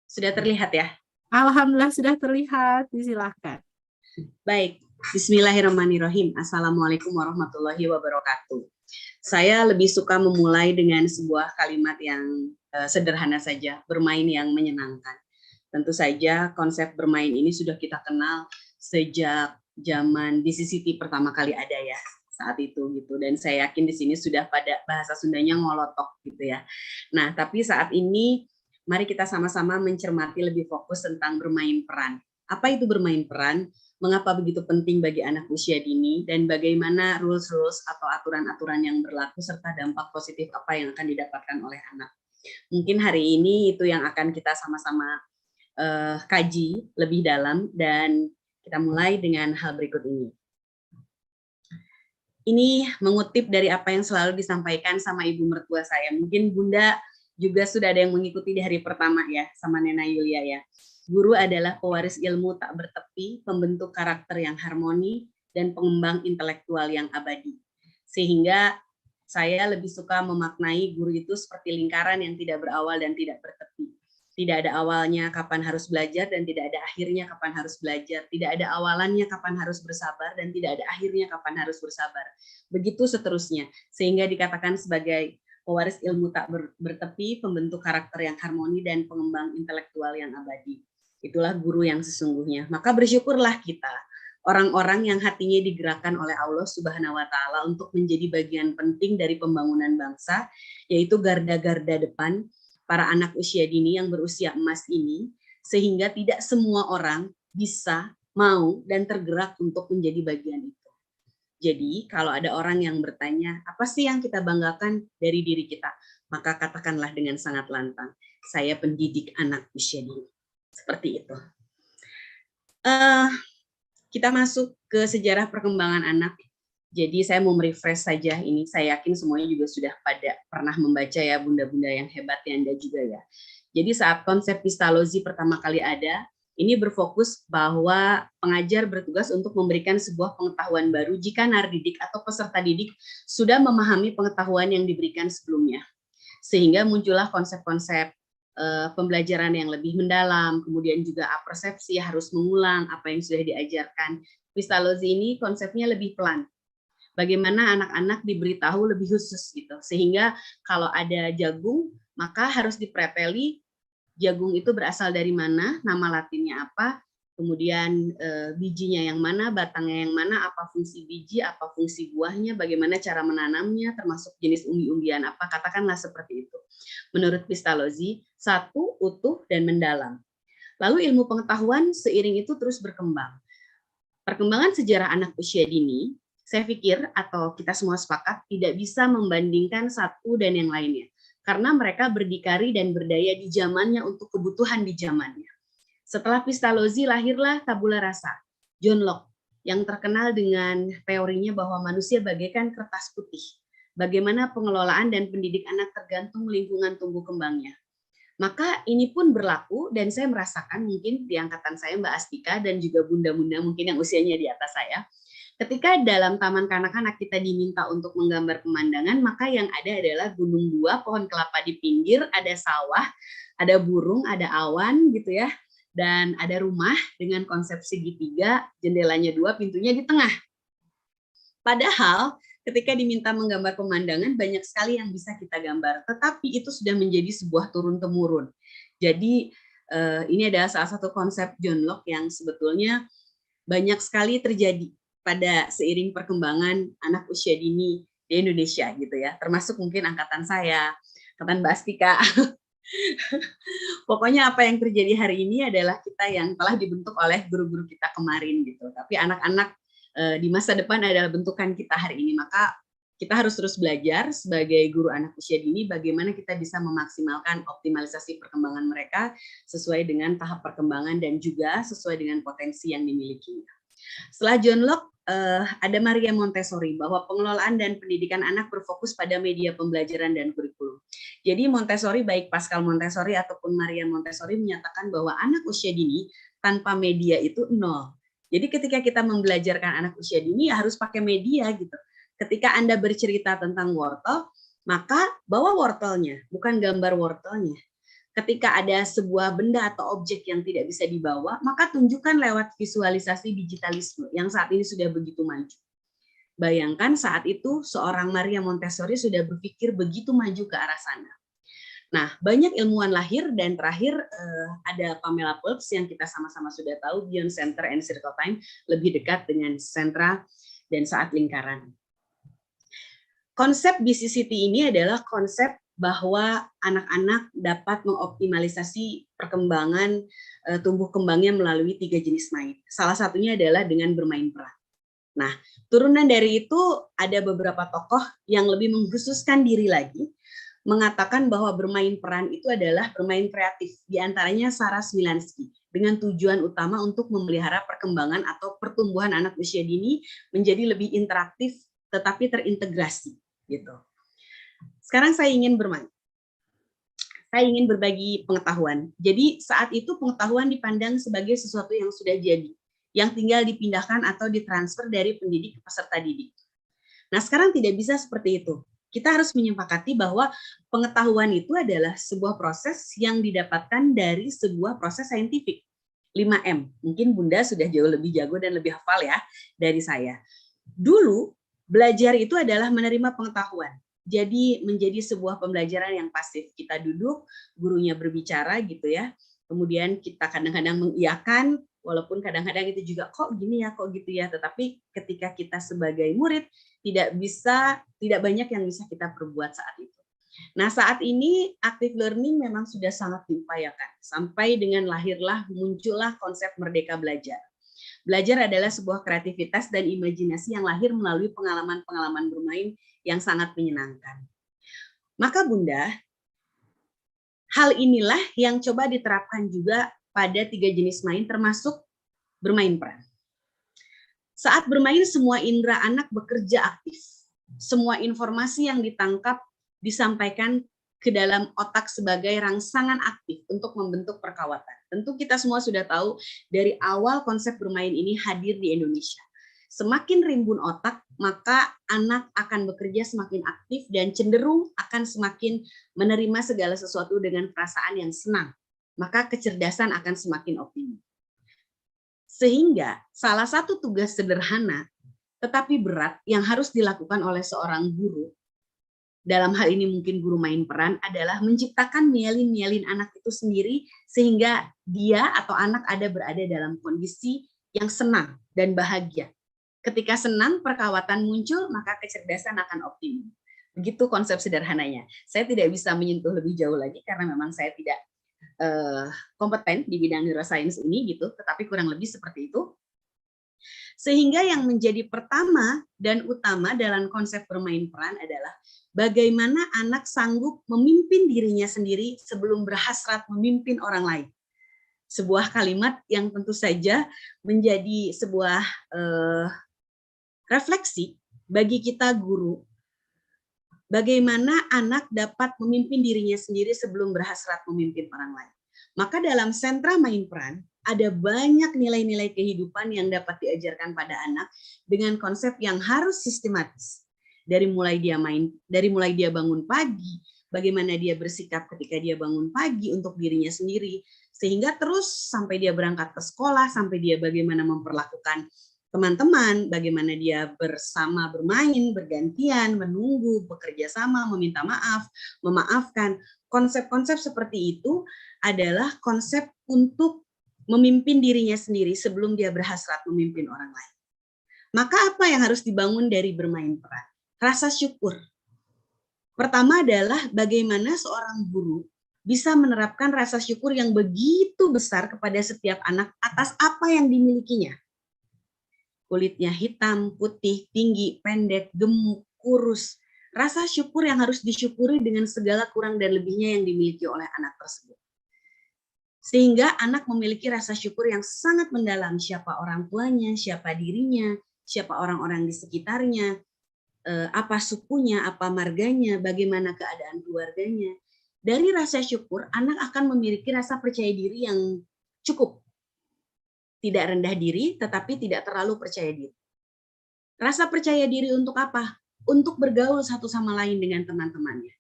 Sudah terlihat ya? Alhamdulillah sudah terlihat. Disilahkan. Baik. Bismillahirrahmanirrahim. Assalamualaikum warahmatullahi wabarakatuh. Saya lebih suka memulai dengan sebuah kalimat yang sederhana saja, bermain yang menyenangkan. Tentu saja konsep bermain ini sudah kita kenal sejak zaman DCCT pertama kali ada ya saat itu gitu, dan saya yakin di sini sudah pada bahasa Sundanya ngolotok gitu ya. Nah, tapi saat ini mari kita sama-sama mencermati lebih fokus tentang bermain peran. Apa itu bermain peran? Mengapa begitu penting bagi anak usia dini dan bagaimana rules atau aturan-aturan yang berlaku serta dampak positif apa yang akan didapatkan oleh anak. Mungkin hari ini itu yang akan kita sama-sama kaji lebih dalam dan kita mulai dengan hal berikut ini. Ini mengutip dari apa yang selalu disampaikan sama ibu mertua saya. Mungkin Bunda juga sudah ada yang mengikuti di hari pertama ya sama Nena Yulia ya. Guru adalah pewaris ilmu tak bertepi, pembentuk karakter yang harmoni, dan pengembang intelektual yang abadi. Sehingga saya lebih suka memaknai guru itu seperti lingkaran yang tidak berawal dan tidak bertepi. Tidak ada awalnya kapan harus belajar dan tidak ada akhirnya kapan harus belajar. Tidak ada awalannya kapan harus bersabar dan tidak ada akhirnya kapan harus bersabar. Begitu seterusnya. Sehingga dikatakan sebagai pewaris ilmu tak bertepi, pembentuk karakter yang harmoni dan pengembang intelektual yang abadi. Itulah guru yang sesungguhnya. Maka bersyukurlah kita, orang-orang yang hatinya digerakkan oleh Allah Subhanahu wa taala untuk menjadi bagian penting dari pembangunan bangsa, yaitu garda-garda depan para anak usia dini yang berusia emas ini, sehingga tidak semua orang bisa, mau, dan tergerak untuk menjadi bagian itu. Jadi, kalau ada orang yang bertanya, apa sih yang kita banggakan dari diri kita? Maka katakanlah dengan sangat lantang, saya pendidik anak usia dini. Seperti itu. Kita masuk ke sejarah perkembangan anak. Jadi saya mau merefresh saja ini. Saya yakin semuanya juga sudah pada pernah membaca ya, bunda-bunda yang hebat ya Anda juga ya. Jadi saat konsep Pestalozzi pertama kali ada, ini berfokus bahwa pengajar bertugas untuk memberikan sebuah pengetahuan baru jika nardidik atau peserta didik sudah memahami pengetahuan yang diberikan sebelumnya. Sehingga muncullah konsep-konsep pembelajaran yang lebih mendalam, kemudian juga persepsi harus mengulang apa yang sudah diajarkan. Pestalozzi ini konsepnya lebih pelan. Bagaimana anak-anak diberitahu lebih khusus gitu, sehingga kalau ada jagung maka harus diprepeli jagung itu berasal dari mana, nama latinnya apa, kemudian bijinya yang mana, batangnya yang mana, apa fungsi biji, apa fungsi buahnya, bagaimana cara menanamnya, termasuk jenis umbi-umbian apa, katakanlah seperti itu. Menurut Pestalozzi, satu, utuh, dan mendalam. Lalu ilmu pengetahuan seiring itu terus berkembang. Perkembangan sejarah anak usia dini, saya pikir atau kita semua sepakat tidak bisa membandingkan satu dan yang lainnya. Karena mereka berdikari dan berdaya di zamannya untuk kebutuhan di zamannya. Setelah Pestalozzi lahirlah tabula rasa, John Locke, yang terkenal dengan teorinya bahwa manusia bagaikan kertas putih. Bagaimana pengelolaan dan pendidik anak tergantung lingkungan tumbuh kembangnya. Maka ini pun berlaku dan saya merasakan mungkin di angkatan saya Mbak Astika dan juga bunda-bunda mungkin yang usianya di atas saya. Ketika dalam taman kanak-kanak kita diminta untuk menggambar pemandangan, maka yang ada adalah gunung buah, pohon kelapa di pinggir, ada sawah, ada burung, ada awan gitu ya, dan ada rumah dengan konsep segitiga, jendelanya 2, pintunya di tengah. Padahal ketika diminta menggambar pemandangan, banyak sekali yang bisa kita gambar, tetapi itu sudah menjadi sebuah turun-temurun. Jadi ini adalah salah satu konsep John Locke yang sebetulnya banyak sekali terjadi pada seiring perkembangan anak usia dini di Indonesia gitu ya, termasuk mungkin angkatan saya, angkatan Mbak Astika. Pokoknya apa yang terjadi hari ini adalah kita yang telah dibentuk oleh guru-guru kita kemarin gitu. Tapi anak-anak di masa depan adalah bentukan kita hari ini. Maka kita harus terus belajar sebagai guru anak usia dini bagaimana kita bisa memaksimalkan optimalisasi perkembangan mereka sesuai dengan tahap perkembangan dan juga sesuai dengan potensi yang dimilikinya. Setelah John Locke, ada Maria Montessori, bahwa pengelolaan dan pendidikan anak berfokus pada media pembelajaran dan kurikulum. Jadi Montessori, baik Pascal Montessori ataupun Maria Montessori menyatakan bahwa anak usia dini tanpa media itu nol. Jadi ketika kita membelajarkan anak usia dini ya harus pakai media gitu. Ketika Anda bercerita tentang wortel, maka bawa wortelnya, bukan gambar wortelnya. Ketika ada sebuah benda atau objek yang tidak bisa dibawa, maka tunjukkan lewat visualisasi digitalisme yang saat ini sudah begitu maju. Bayangkan saat itu seorang Maria Montessori sudah berpikir begitu maju ke arah sana. Nah, banyak ilmuwan lahir dan terakhir ada Pamela Phelps yang kita sama-sama sudah tahu, Beyond Center and Circle Time, lebih dekat dengan sentra dan saat lingkaran. Konsep BCCT ini adalah konsep bahwa anak-anak dapat mengoptimalisasi perkembangan tumbuh kembangnya melalui 3 jenis main. Salah satunya adalah dengan bermain peran. Nah, turunan dari itu ada beberapa tokoh yang lebih mengkhususkan diri lagi, mengatakan bahwa bermain peran itu adalah bermain kreatif, di antaranya Sarah Smilansky, dengan tujuan utama untuk memelihara perkembangan atau pertumbuhan anak usia dini menjadi lebih interaktif tetapi terintegrasi gitu. Sekarang saya ingin bermain. Saya ingin berbagi pengetahuan. Jadi saat itu pengetahuan dipandang sebagai sesuatu yang sudah jadi, yang tinggal dipindahkan atau ditransfer dari pendidik ke peserta didik. Nah, sekarang tidak bisa seperti itu. Kita harus menyepakati bahwa pengetahuan itu adalah sebuah proses yang didapatkan dari sebuah proses saintifik. 5M. Mungkin Bunda sudah jauh lebih jago dan lebih hafal ya dari saya. Dulu, belajar itu adalah menerima pengetahuan. Jadi menjadi sebuah pembelajaran yang pasif. Kita duduk, gurunya berbicara gitu ya. Kemudian kita kadang-kadang mengiyakan, walaupun kadang-kadang itu juga kok gini ya, kok gitu ya. Tetapi ketika kita sebagai murid tidak banyak yang bisa kita perbuat saat itu. Nah, saat ini active learning memang sudah sangat diupayakan. Sampai dengan muncullah konsep Merdeka Belajar. Belajar adalah sebuah kreativitas dan imajinasi yang lahir melalui pengalaman-pengalaman bermain yang sangat menyenangkan. Maka Bunda, hal inilah yang coba diterapkan juga pada 3 jenis main termasuk bermain peran. Saat bermain semua indera anak bekerja aktif. Semua informasi yang ditangkap disampaikan ke dalam otak sebagai rangsangan aktif untuk membentuk perkawatan. Tentu kita semua sudah tahu dari awal konsep bermain ini hadir di Indonesia. Semakin rimbun otak, maka anak akan bekerja semakin aktif dan cenderung akan semakin menerima segala sesuatu dengan perasaan yang senang. Maka kecerdasan akan semakin optimal. Sehingga salah satu tugas sederhana tetapi berat yang harus dilakukan oleh seorang guru, dalam hal ini mungkin guru main peran, adalah menciptakan mielin-mielin anak itu sendiri sehingga dia atau anak berada dalam kondisi yang senang dan bahagia. Ketika senang, perkawatan muncul, maka kecerdasan akan optimum. Begitu konsep sederhananya. Saya tidak bisa menyentuh lebih jauh lagi karena memang saya tidak kompeten di bidang neuroscience ini gitu, tetapi kurang lebih seperti itu. Sehingga yang menjadi pertama dan utama dalam konsep bermain peran adalah bagaimana anak sanggup memimpin dirinya sendiri sebelum berhasrat memimpin orang lain. Sebuah kalimat yang tentu saja menjadi sebuah refleksi bagi kita guru, bagaimana anak dapat memimpin dirinya sendiri sebelum berhasrat memimpin orang lain. Maka dalam sentra main peran, ada banyak nilai-nilai kehidupan yang dapat diajarkan pada anak dengan konsep yang harus sistematis. Dari mulai dia bangun pagi, bagaimana dia bersikap ketika dia bangun pagi untuk dirinya sendiri, sehingga terus sampai dia berangkat ke sekolah, sampai dia bagaimana memperlakukan teman-teman, bagaimana dia bersama bermain, bergantian, menunggu, bekerja sama, meminta maaf, memaafkan. Konsep-konsep seperti itu adalah konsep untuk memimpin dirinya sendiri sebelum dia berhasrat memimpin orang lain. Maka apa yang harus dibangun dari bermain peran? Rasa syukur. Pertama adalah bagaimana seorang guru bisa menerapkan rasa syukur yang begitu besar kepada setiap anak atas apa yang dimilikinya. Kulitnya hitam, putih, tinggi, pendek, gemuk, kurus. Rasa syukur yang harus disyukuri dengan segala kurang dan lebihnya yang dimiliki oleh anak tersebut. Sehingga anak memiliki rasa syukur yang sangat mendalam, siapa orang tuanya, siapa dirinya, siapa orang-orang di sekitarnya, apa sukunya, apa marganya, bagaimana keadaan keluarganya. Dari rasa syukur, anak akan memiliki rasa percaya diri yang cukup. Tidak rendah diri, tetapi tidak terlalu percaya diri. Rasa percaya diri untuk apa? Untuk bergaul satu sama lain dengan teman-temannya.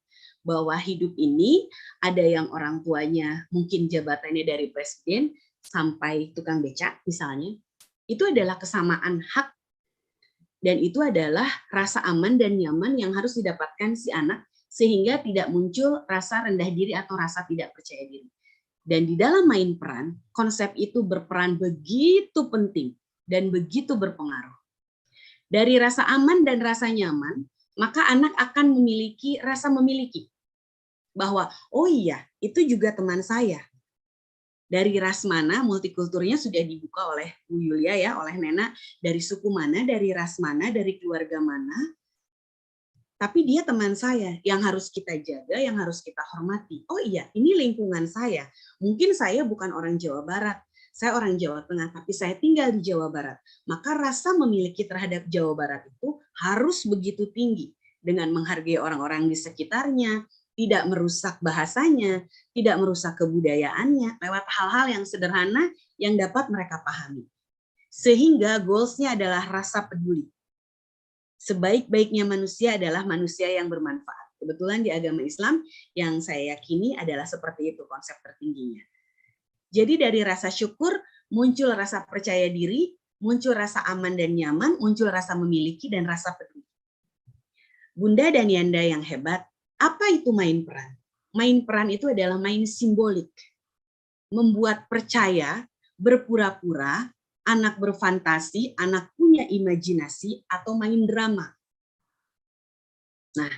Bahwa hidup ini ada yang orang tuanya mungkin jabatannya dari presiden sampai tukang becak misalnya. Itu adalah kesamaan hak dan itu adalah rasa aman dan nyaman yang harus didapatkan si anak sehingga tidak muncul rasa rendah diri atau rasa tidak percaya diri. Dan di dalam main peran, konsep itu berperan begitu penting dan begitu berpengaruh. Dari rasa aman dan rasa nyaman, maka anak akan memiliki rasa memiliki. Bahwa, oh iya, itu juga teman saya. Dari ras mana, multikulturnya sudah dibuka oleh Bu Yulia ya, oleh Nena, dari suku mana, dari ras mana, dari keluarga mana. Tapi dia teman saya yang harus kita jaga, yang harus kita hormati. Oh iya, ini lingkungan saya. Mungkin saya bukan orang Jawa Barat, saya orang Jawa Tengah, tapi saya tinggal di Jawa Barat. Maka rasa memiliki terhadap Jawa Barat itu harus begitu tinggi dengan menghargai orang-orang di sekitarnya, tidak merusak bahasanya, tidak merusak kebudayaannya, lewat hal-hal yang sederhana yang dapat mereka pahami. Sehingga goals-nya adalah rasa peduli. Sebaik-baiknya manusia adalah manusia yang bermanfaat. Kebetulan di agama Islam yang saya yakini adalah seperti itu konsep tertingginya. Jadi dari rasa syukur muncul rasa percaya diri, muncul rasa aman dan nyaman, muncul rasa memiliki dan rasa peduli. Bunda dan Yanda yang hebat, apa itu main peran? Main peran itu adalah main simbolik. Membuat percaya, berpura-pura, anak berfantasi, anak punya imajinasi, atau main drama. Nah,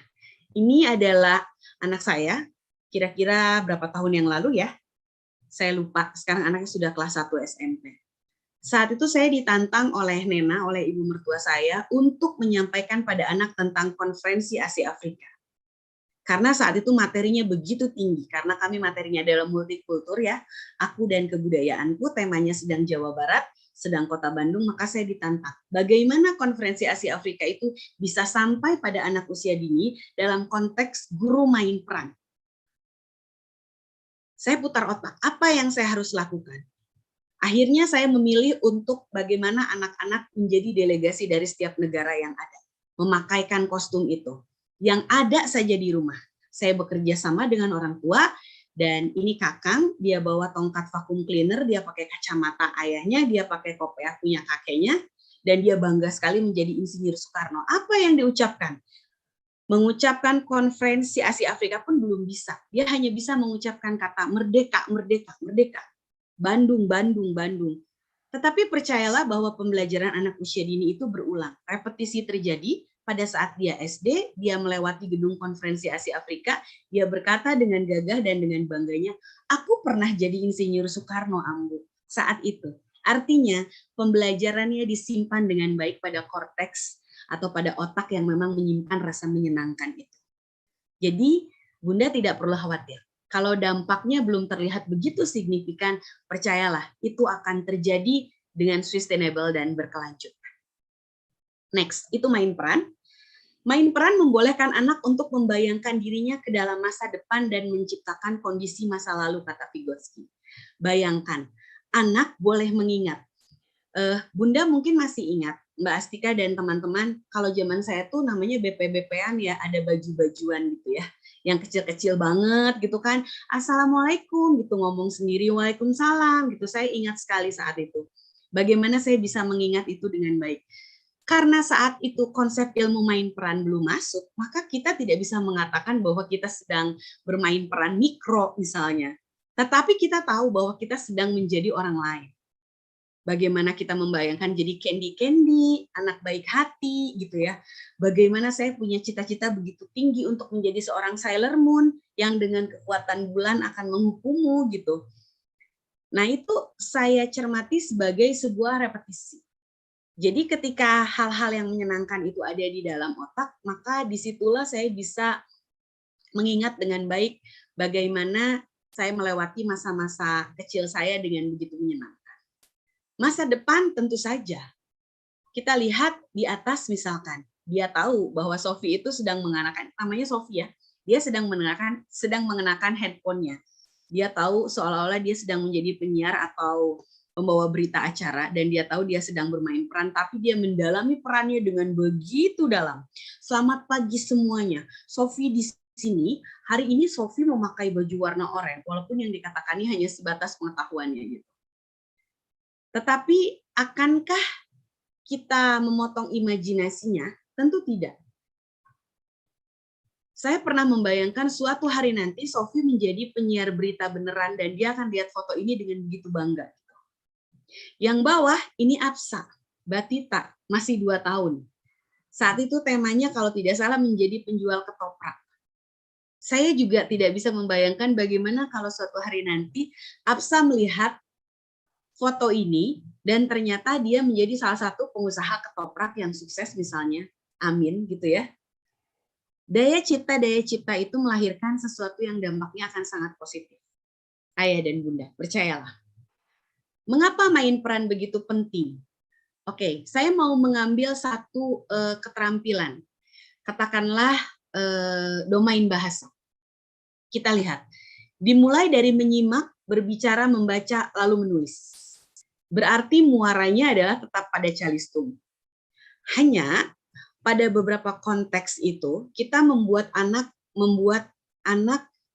ini adalah anak saya, kira-kira berapa tahun yang lalu ya? Saya lupa, sekarang anaknya sudah kelas 1 SMP. Saat itu saya ditantang oleh Nena, oleh ibu mertua saya, untuk menyampaikan pada anak tentang konferensi Asia Afrika. Karena saat itu materinya begitu tinggi, karena kami materinya adalah multikultur ya, aku dan kebudayaanku, temanya sedang Jawa Barat, sedang Kota Bandung, maka saya ditantang. Bagaimana konferensi Asia Afrika itu bisa sampai pada anak usia dini dalam konteks guru main peran. Saya putar otak, apa yang saya harus lakukan? Akhirnya saya memilih untuk bagaimana anak-anak menjadi delegasi dari setiap negara yang ada. Memakaikan kostum itu. Yang ada saja di rumah. Saya bekerja sama dengan orang tua, dan ini Kakang, dia bawa tongkat vacuum cleaner, dia pakai kacamata ayahnya, dia pakai kopiah punya kakeknya, dan dia bangga sekali menjadi Insinyur Soekarno. Apa yang diucapkan? Mengucapkan konferensi Asia Afrika pun belum bisa. Dia hanya bisa mengucapkan kata merdeka, merdeka, merdeka. Bandung, Bandung, Bandung. Tetapi percayalah bahwa pembelajaran anak usia dini itu berulang. Repetisi terjadi pada saat dia SD, dia melewati gedung konferensi Asia Afrika, dia berkata dengan gagah dan dengan bangganya, aku pernah jadi Insinyur Soekarno, Ambu, saat itu. Artinya, pembelajarannya disimpan dengan baik pada korteks atau pada otak yang memang menyimpan rasa menyenangkan itu. Jadi, Bunda tidak perlu khawatir. Kalau dampaknya belum terlihat begitu signifikan, percayalah, itu akan terjadi dengan sustainable dan berkelanjutan. Next, itu main peran. Main peran membolehkan anak untuk membayangkan dirinya ke dalam masa depan dan menciptakan kondisi masa lalu, kata Vygotsky. Bayangkan, anak boleh mengingat. Bunda mungkin masih ingat, Mbak Astika dan teman-teman, kalau zaman saya tuh namanya BP-BP-an ya, ada baju-bajuan gitu ya, yang kecil-kecil banget gitu kan, Assalamualaikum gitu, ngomong sendiri, Waalaikumsalam gitu, saya ingat sekali saat itu. Bagaimana saya bisa mengingat itu dengan baik? Karena saat itu konsep ilmu main peran belum masuk, maka kita tidak bisa mengatakan bahwa kita sedang bermain peran mikro misalnya. Tetapi kita tahu bahwa kita sedang menjadi orang lain. Bagaimana kita membayangkan jadi Candy, anak baik hati gitu ya. Bagaimana saya punya cita-cita begitu tinggi untuk menjadi seorang Sailor Moon yang dengan kekuatan bulan akan menghukummu gitu. Nah itu saya cermati sebagai sebuah repetisi. Jadi ketika hal-hal yang menyenangkan itu ada di dalam otak, maka disitulah saya bisa mengingat dengan baik bagaimana saya melewati masa-masa kecil saya dengan begitu menyenangkan. Masa depan tentu saja. Kita lihat di atas misalkan, dia tahu bahwa Sophie itu sedang mengenakan, namanya Sophie ya, dia sedang mengenakan handphonenya. Dia tahu seolah-olah dia sedang menjadi penyiar atau membawa berita acara, dan dia tahu dia sedang bermain peran, tapi dia mendalami perannya dengan begitu dalam. Selamat pagi semuanya. Sophie di sini, hari ini Sophie memakai baju warna oranye, walaupun yang dikatakannya hanya sebatas pengetahuannya gitu. Tetapi akankah kita memotong imajinasinya? Tentu tidak. Saya pernah membayangkan suatu hari nanti Sophie menjadi penyiar berita beneran, dan dia akan lihat foto ini dengan begitu bangga. Yang bawah ini Absa, Batita, masih 2 tahun. Saat itu temanya kalau tidak salah menjadi penjual ketoprak. Saya juga tidak bisa membayangkan bagaimana kalau suatu hari nanti Absa melihat foto ini dan ternyata dia menjadi salah satu pengusaha ketoprak yang sukses misalnya. Amin gitu ya. Daya cipta itu melahirkan sesuatu yang dampaknya akan sangat positif. Ayah dan Bunda, percayalah. Mengapa main peran begitu penting? Oke, saya mau mengambil satu keterampilan. Katakanlah domain bahasa. Kita lihat, dimulai dari menyimak, berbicara, membaca, lalu menulis. Berarti muaranya adalah tetap pada calistung. Hanya pada beberapa konteks itu, kita membuat anak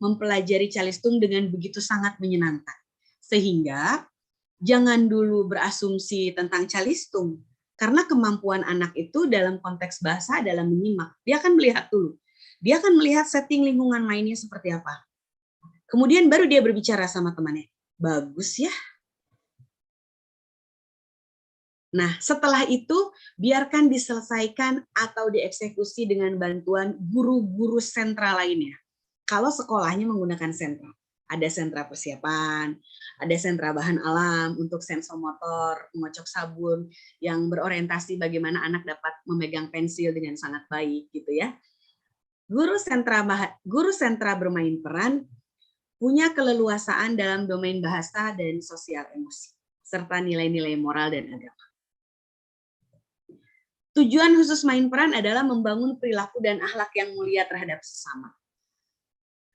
mempelajari calistung dengan begitu sangat menyenangkan. Sehingga jangan dulu berasumsi tentang calistung, karena kemampuan anak itu dalam konteks bahasa adalah menyimak. Dia akan melihat dulu. Dia akan melihat setting lingkungan mainnya seperti apa. Kemudian baru dia berbicara sama temannya. Bagus ya. Nah, setelah itu biarkan diselesaikan atau dieksekusi dengan bantuan guru-guru sentra lainnya. Kalau sekolahnya menggunakan sentra. Ada sentra persiapan, ada sentra bahan alam untuk sensomotor, mengocok sabun, yang berorientasi bagaimana anak dapat memegang pensil dengan sangat baik, gitu ya. Guru sentra bermain peran punya keleluasaan dalam domain bahasa dan sosial emosi, serta nilai-nilai moral dan agama. Tujuan khusus main peran adalah membangun perilaku dan akhlak yang mulia terhadap sesama.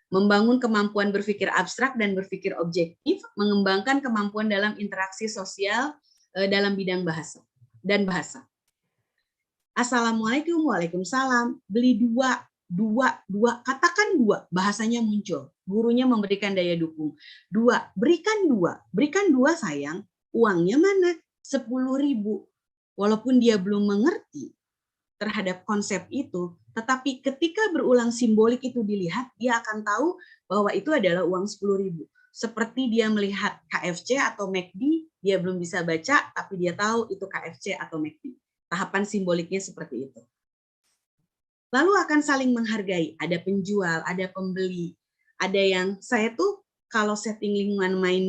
Membangun kemampuan berpikir abstrak dan berpikir objektif, mengembangkan kemampuan dalam interaksi sosial dalam bidang bahasa dan bahasa. Assalamualaikum, waalaikumsalam. Beli dua, katakan dua, bahasanya muncul. Gurunya memberikan daya dukung. Berikan dua sayang. Uangnya mana? 10.000. Walaupun dia belum mengerti terhadap konsep itu, tetapi ketika berulang simbolik itu dilihat, dia akan tahu bahwa itu adalah uang 10.000. Seperti dia melihat KFC atau McD, dia belum bisa baca, tapi dia tahu itu KFC atau McD. Tahapan simboliknya seperti itu. Lalu akan saling menghargai, ada penjual, ada pembeli, ada yang saya tuh kalau setting lingkungan main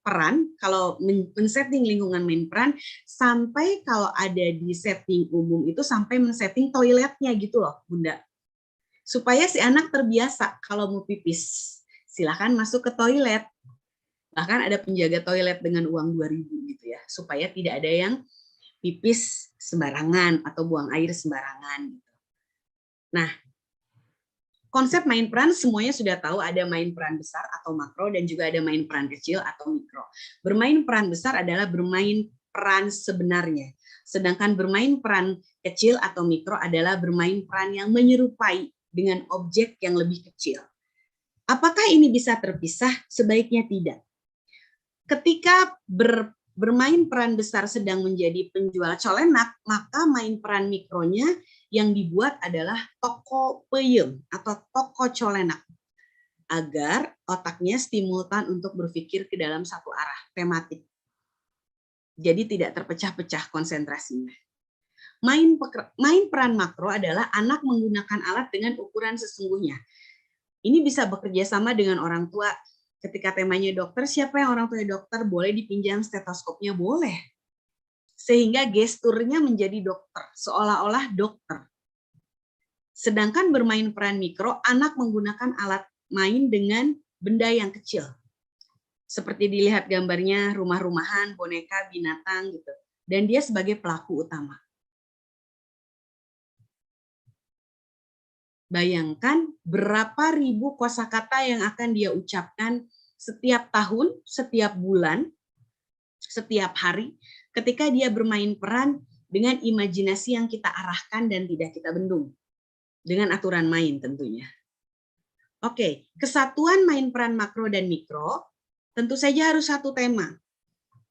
peran, kalau men-setting lingkungan main peran, sampai kalau ada di setting umum itu sampai men-setting toiletnya gitu loh, Bunda. Supaya si anak terbiasa kalau mau pipis, silakan masuk ke toilet. Bahkan ada penjaga toilet dengan uang 2.000 gitu ya, supaya tidak ada yang pipis sembarangan atau buang air sembarangan. Nah, konsep main peran semuanya sudah tahu, ada main peran besar atau makro dan juga ada main peran kecil atau mikro. Bermain peran besar adalah bermain peran sebenarnya. Sedangkan bermain peran kecil atau mikro adalah bermain peran yang menyerupai dengan objek yang lebih kecil. Apakah ini bisa terpisah? Sebaiknya tidak. Ketika bermain peran besar sedang menjadi penjual colenak, maka main peran mikronya yang dibuat adalah toko peyem atau toko colenak, agar otaknya stimultan untuk berpikir ke dalam satu arah, tematik. Jadi tidak terpecah-pecah konsentrasinya. Main peran makro adalah anak menggunakan alat dengan ukuran sesungguhnya. Ini bisa bekerja sama dengan orang tua. Ketika temanya dokter, siapa yang orang tua dokter, boleh dipinjam stetoskopnya, boleh. Sehingga gesturnya menjadi dokter, seolah-olah dokter. Sedangkan bermain peran mikro, anak menggunakan alat main dengan benda yang kecil. Seperti dilihat gambarnya, rumah-rumahan, boneka, binatang gitu. Dan dia sebagai pelaku utama. Bayangkan berapa ribu kosakata yang akan dia ucapkan setiap tahun, setiap bulan, setiap hari, ketika dia bermain peran dengan imajinasi yang kita arahkan dan tidak kita bendung. Dengan aturan main tentunya. Oke, kesatuan main peran makro dan mikro tentu saja harus satu tema.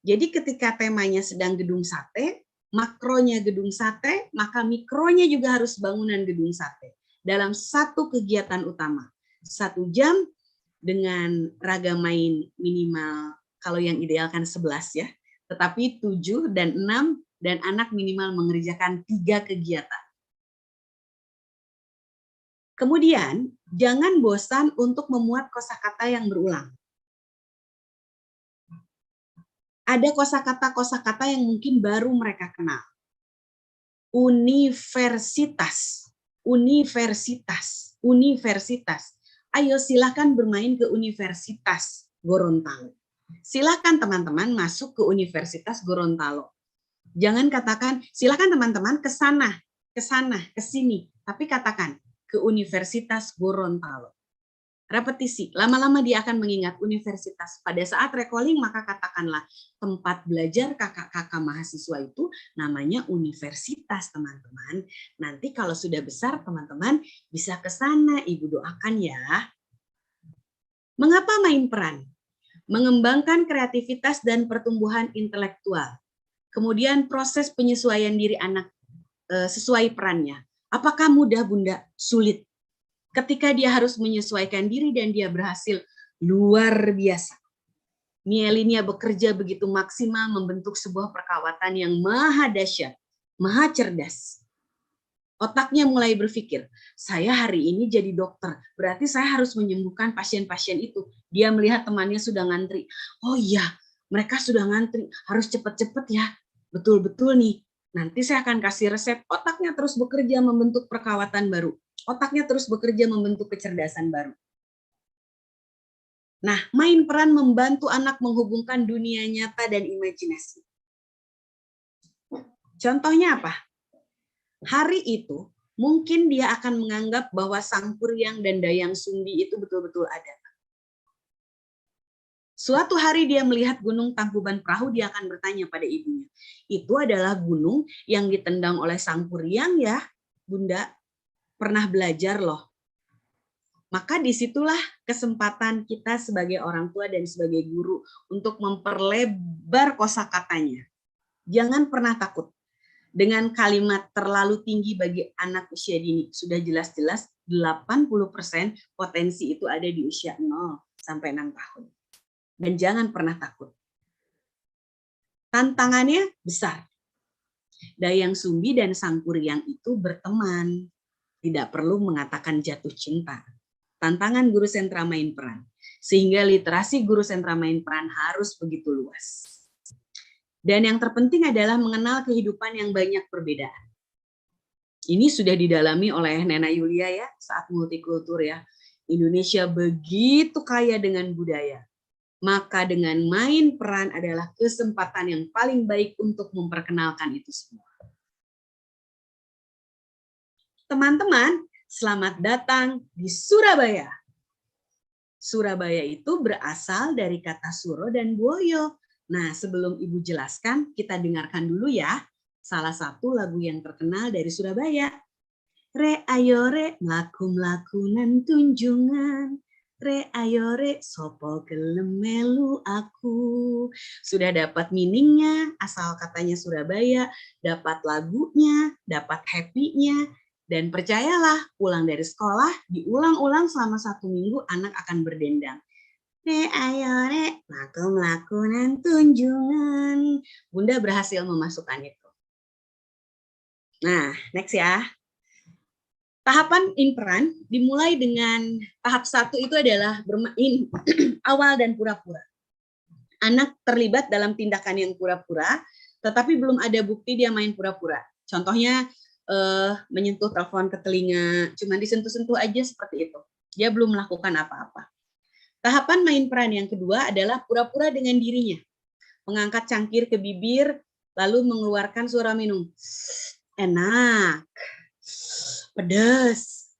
Jadi ketika temanya sedang gedung sate, makronya gedung sate, maka mikronya juga harus bangunan gedung sate. Dalam satu kegiatan utama. 1 jam dengan ragam main minimal, kalau yang ideal kan 11 ya. Tetapi 7 dan 6 dan anak minimal mengerjakan 3 kegiatan. Kemudian, jangan bosan untuk memuat kosakata yang berulang. Ada kosakata-kosakata yang mungkin baru mereka kenal. Universitas. Ayo silakan bermain ke Universitas Gorontalo. Silakan teman-teman masuk ke Universitas Gorontalo. Jangan katakan, silakan teman-teman ke sana, ke sini. Tapi katakan, ke Universitas Gorontalo. repetisi, lama-lama dia akan mengingat universitas. Pada saat recalling, maka katakanlah tempat belajar kakak-kakak mahasiswa itu namanya universitas, teman-teman. Nanti kalau sudah besar, teman-teman bisa ke sana, Ibu doakan ya. Mengapa main peran? Mengembangkan kreativitas dan pertumbuhan intelektual. Kemudian proses penyesuaian diri anak sesuai perannya. Apakah mudah, Bunda? Sulit. Ketika dia harus menyesuaikan diri dan dia berhasil, luar biasa. Nielinia bekerja begitu maksimal membentuk sebuah perkawatan yang maha dahsyat, maha cerdas. Otaknya mulai berpikir, saya hari ini jadi dokter, berarti saya harus menyembuhkan pasien-pasien itu. Dia melihat temannya sudah ngantri. Oh iya, mereka sudah ngantri, harus cepat-cepat ya. Betul-betul nih, nanti saya akan kasih resep. Otaknya terus bekerja membentuk perkawatan baru. Otaknya terus bekerja membentuk kecerdasan baru. Nah, main peran membantu anak menghubungkan dunia nyata dan imajinasi. Contohnya apa? Hari itu, mungkin dia akan menganggap bahwa Sangkuriang dan Dayang Sumbi itu betul-betul ada. Suatu hari dia melihat Gunung Tangkuban Perahu, dia akan bertanya pada ibunya, itu adalah gunung yang ditendang oleh Sangkuriang ya, Bunda? Pernah belajar loh. Maka disitulah kesempatan kita sebagai orang tua dan sebagai guru untuk memperlebar kosakatanya. Jangan pernah takut dengan kalimat terlalu tinggi bagi anak usia dini. Sudah jelas-jelas 80% potensi itu ada di usia 0 sampai 6 tahun. Dan jangan pernah takut. Tantangannya besar. Dayang Sumbi dan Sangkuriang itu berteman. Tidak perlu mengatakan jatuh cinta. Tantangan guru sentra main peran. Sehingga literasi guru sentra main peran harus begitu luas. Dan yang terpenting adalah mengenal kehidupan yang banyak perbedaan. Ini sudah didalami oleh Nena Yulia ya, saat multikultur ya. Indonesia begitu kaya dengan budaya. Maka dengan main peran adalah kesempatan yang paling baik untuk memperkenalkan itu semua. Teman-teman, selamat datang di Surabaya. Surabaya itu berasal dari kata suro dan boyo. Nah, sebelum Ibu jelaskan, kita dengarkan dulu ya salah satu lagu yang terkenal dari Surabaya. Re ayo re mlaku-mlakunan tunjungan. Re ayo re sopo gelem melu aku. Sudah dapat meaningnya, asal katanya Surabaya, dapat lagunya, dapat happy-nya. Dan percayalah, pulang dari sekolah, diulang-ulang selama 1 minggu, anak akan berdendang. Re ayo re, mlaku-mlakunan tunjungan. Bunda berhasil memasukkan itu. Nah, next ya. Tahapan in peran dimulai dengan tahap 1 itu adalah bermain awal dan pura-pura. Anak terlibat dalam tindakan yang pura-pura, tetapi belum ada bukti dia main pura-pura. Contohnya, menyentuh telepon ke telinga, cuma disentuh-sentuh aja seperti itu. Dia belum melakukan apa-apa. Tahapan main peran yang kedua adalah pura-pura dengan dirinya. Mengangkat cangkir ke bibir, lalu mengeluarkan suara minum. Enak, pedas.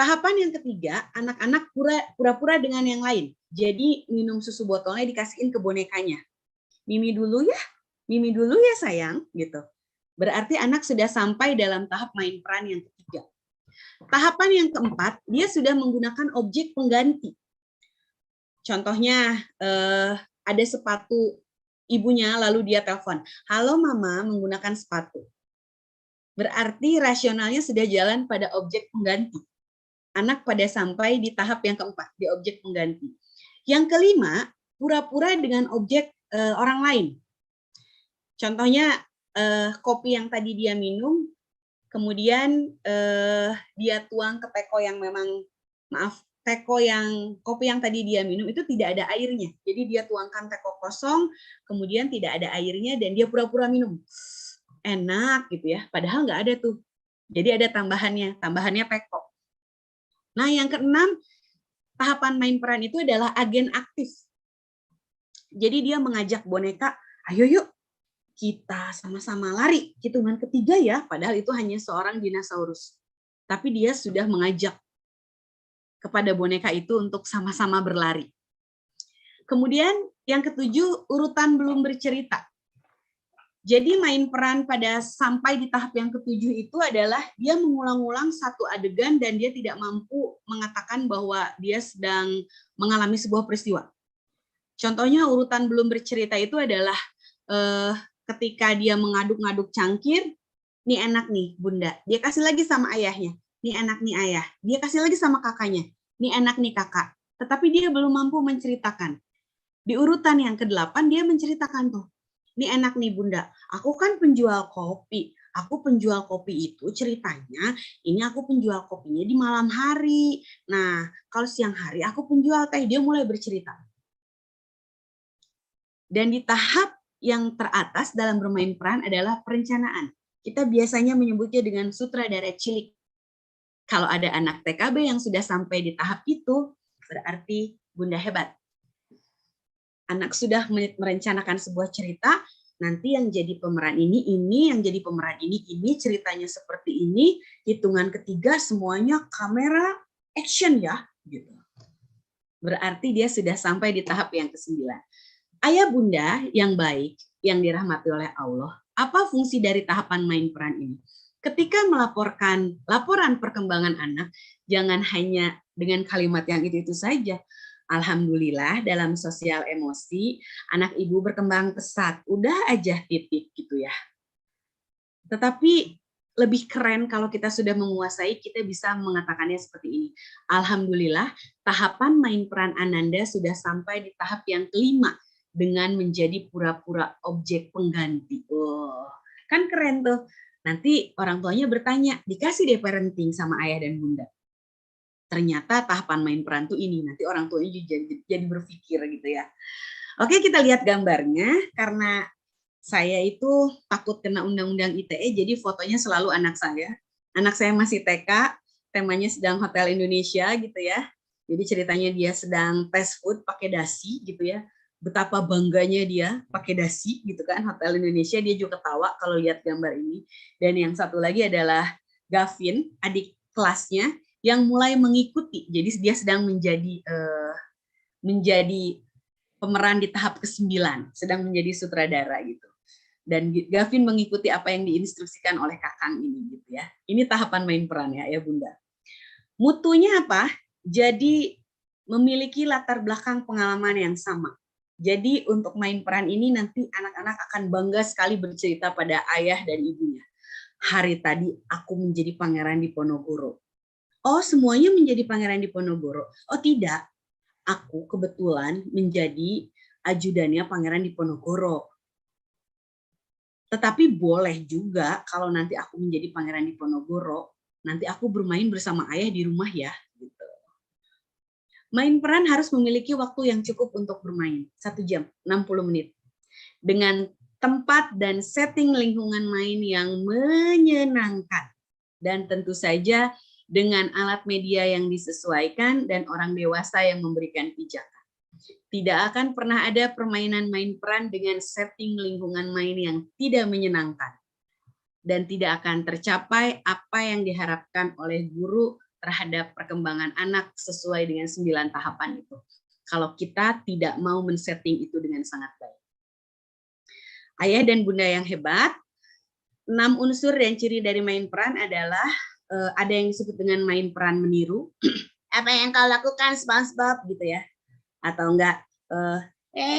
Tahapan yang ketiga, anak-anak pura-pura dengan yang lain. Jadi minum susu botolnya dikasihin ke bonekanya. Mimi dulu ya sayang, gitu. Berarti anak sudah sampai dalam tahap main peran yang ketiga. Tahapan yang keempat, dia sudah menggunakan objek pengganti. Contohnya, ada sepatu ibunya, lalu dia telepon, halo mama, menggunakan sepatu. Berarti rasionalnya sudah jalan pada objek pengganti. Anak pada sampai di tahap yang keempat, di objek pengganti. Yang kelima, pura-pura dengan objek orang lain. Contohnya, kopi yang tadi dia minum, kemudian dia tuang ke teko yang memang, kopi yang tadi dia minum itu tidak ada airnya. Jadi dia tuangkan teko kosong, kemudian tidak ada airnya dan dia pura-pura minum. Enak gitu ya, padahal nggak ada tuh. Jadi ada tambahannya teko. Nah yang keenam, tahapan main peran itu adalah agen aktif. Jadi dia mengajak boneka, ayo yuk, kita sama-sama lari, hitungan ketiga ya, padahal itu hanya seorang dinosaurus. Tapi dia sudah mengajak. kepada boneka itu untuk sama-sama berlari. Kemudian yang ketujuh, urutan belum bercerita. Jadi main peran pada sampai di tahap yang ketujuh itu adalah dia mengulang-ulang satu adegan dan dia tidak mampu mengatakan bahwa dia sedang mengalami sebuah peristiwa. Contohnya urutan belum bercerita itu adalah ketika dia mengaduk-ngaduk cangkir, nih enak nih bunda, dia kasih lagi sama ayahnya, nih enak nih ayah, dia kasih lagi sama kakaknya, nih enak nih kakak. Tetapi dia belum mampu menceritakan. Di urutan yang ke-8 dia menceritakan tuh, ini enak nih bunda, aku kan penjual kopi. Aku penjual kopi itu ceritanya, ini aku penjual kopinya di malam hari. Nah, kalau siang hari aku penjual teh, dia mulai bercerita. Dan di tahap yang teratas dalam bermain peran adalah perencanaan. Kita biasanya menyebutnya dengan sutradara cilik. Kalau ada anak TKB yang sudah sampai di tahap itu, berarti bunda hebat. Anak sudah merencanakan sebuah cerita, nanti yang jadi pemeran ini, yang jadi pemeran ini, ceritanya seperti ini, hitungan ketiga semuanya kamera action ya, gitu. Berarti dia sudah sampai di tahap yang ke-9. Ayah bunda yang baik, yang dirahmati oleh Allah, apa fungsi dari tahapan main peran ini? Ketika melaporkan laporan perkembangan anak, jangan hanya dengan kalimat yang itu saja. Alhamdulillah dalam sosial emosi, anak ibu berkembang pesat. Udah aja titik gitu ya. Tetapi lebih keren kalau kita sudah menguasai, kita bisa mengatakannya seperti ini. Alhamdulillah, tahapan main peran Ananda sudah sampai di tahap yang ke-5 dengan menjadi pura-pura objek pengganti. Oh, kan keren tuh. Nanti orang tuanya bertanya, dikasih deh parenting sama ayah dan bunda. Ternyata tahapan main peran tuh ini, nanti orang tuanya juga jadi berpikir gitu ya. Oke, kita lihat gambarnya. Karena saya itu takut kena undang-undang ITE, jadi fotonya selalu anak saya. Anak saya masih TK, temanya sedang Hotel Indonesia gitu ya. Jadi ceritanya dia sedang fast food pakai dasi gitu ya. Betapa bangganya dia pakai dasi gitu kan, Hotel Indonesia. Dia juga ketawa kalau lihat gambar ini. Dan yang satu lagi adalah Gavin, adik kelasnya, yang mulai mengikuti. Jadi dia sedang menjadi pemeran di tahap ke-9, sedang menjadi sutradara gitu. Dan Gavin mengikuti apa yang diinstruksikan oleh kakang ini gitu ya. Ini tahapan main peran ya bunda. Mutunya apa? Jadi memiliki latar belakang pengalaman yang sama. Jadi untuk main peran ini nanti anak-anak akan bangga sekali bercerita pada ayah dan ibunya. Hari tadi aku menjadi pangeran di Ponorogo. Oh, semuanya menjadi pangeran di Ponorogo. Oh, tidak. Aku kebetulan menjadi ajudannya pangeran di Ponorogo. Tetapi boleh juga kalau nanti aku menjadi pangeran di Ponorogo, nanti aku bermain bersama ayah di rumah ya. Gitu. Main peran harus memiliki waktu yang cukup untuk bermain. 1 jam, 60 menit. Dengan tempat dan setting lingkungan main yang menyenangkan. Dan tentu saja dengan alat media yang disesuaikan dan orang dewasa yang memberikan pijakan. Tidak akan pernah ada permainan main peran dengan setting lingkungan main yang tidak menyenangkan. Dan tidak akan tercapai apa yang diharapkan oleh guru terhadap perkembangan anak sesuai dengan 9 tahapan itu. Kalau kita tidak mau men-setting itu dengan sangat baik. Ayah dan bunda yang hebat, 6 unsur dan ciri dari main peran adalah ada yang disebut dengan main peran meniru. Apa yang kau lakukan SpongeBob gitu ya. Atau enggak,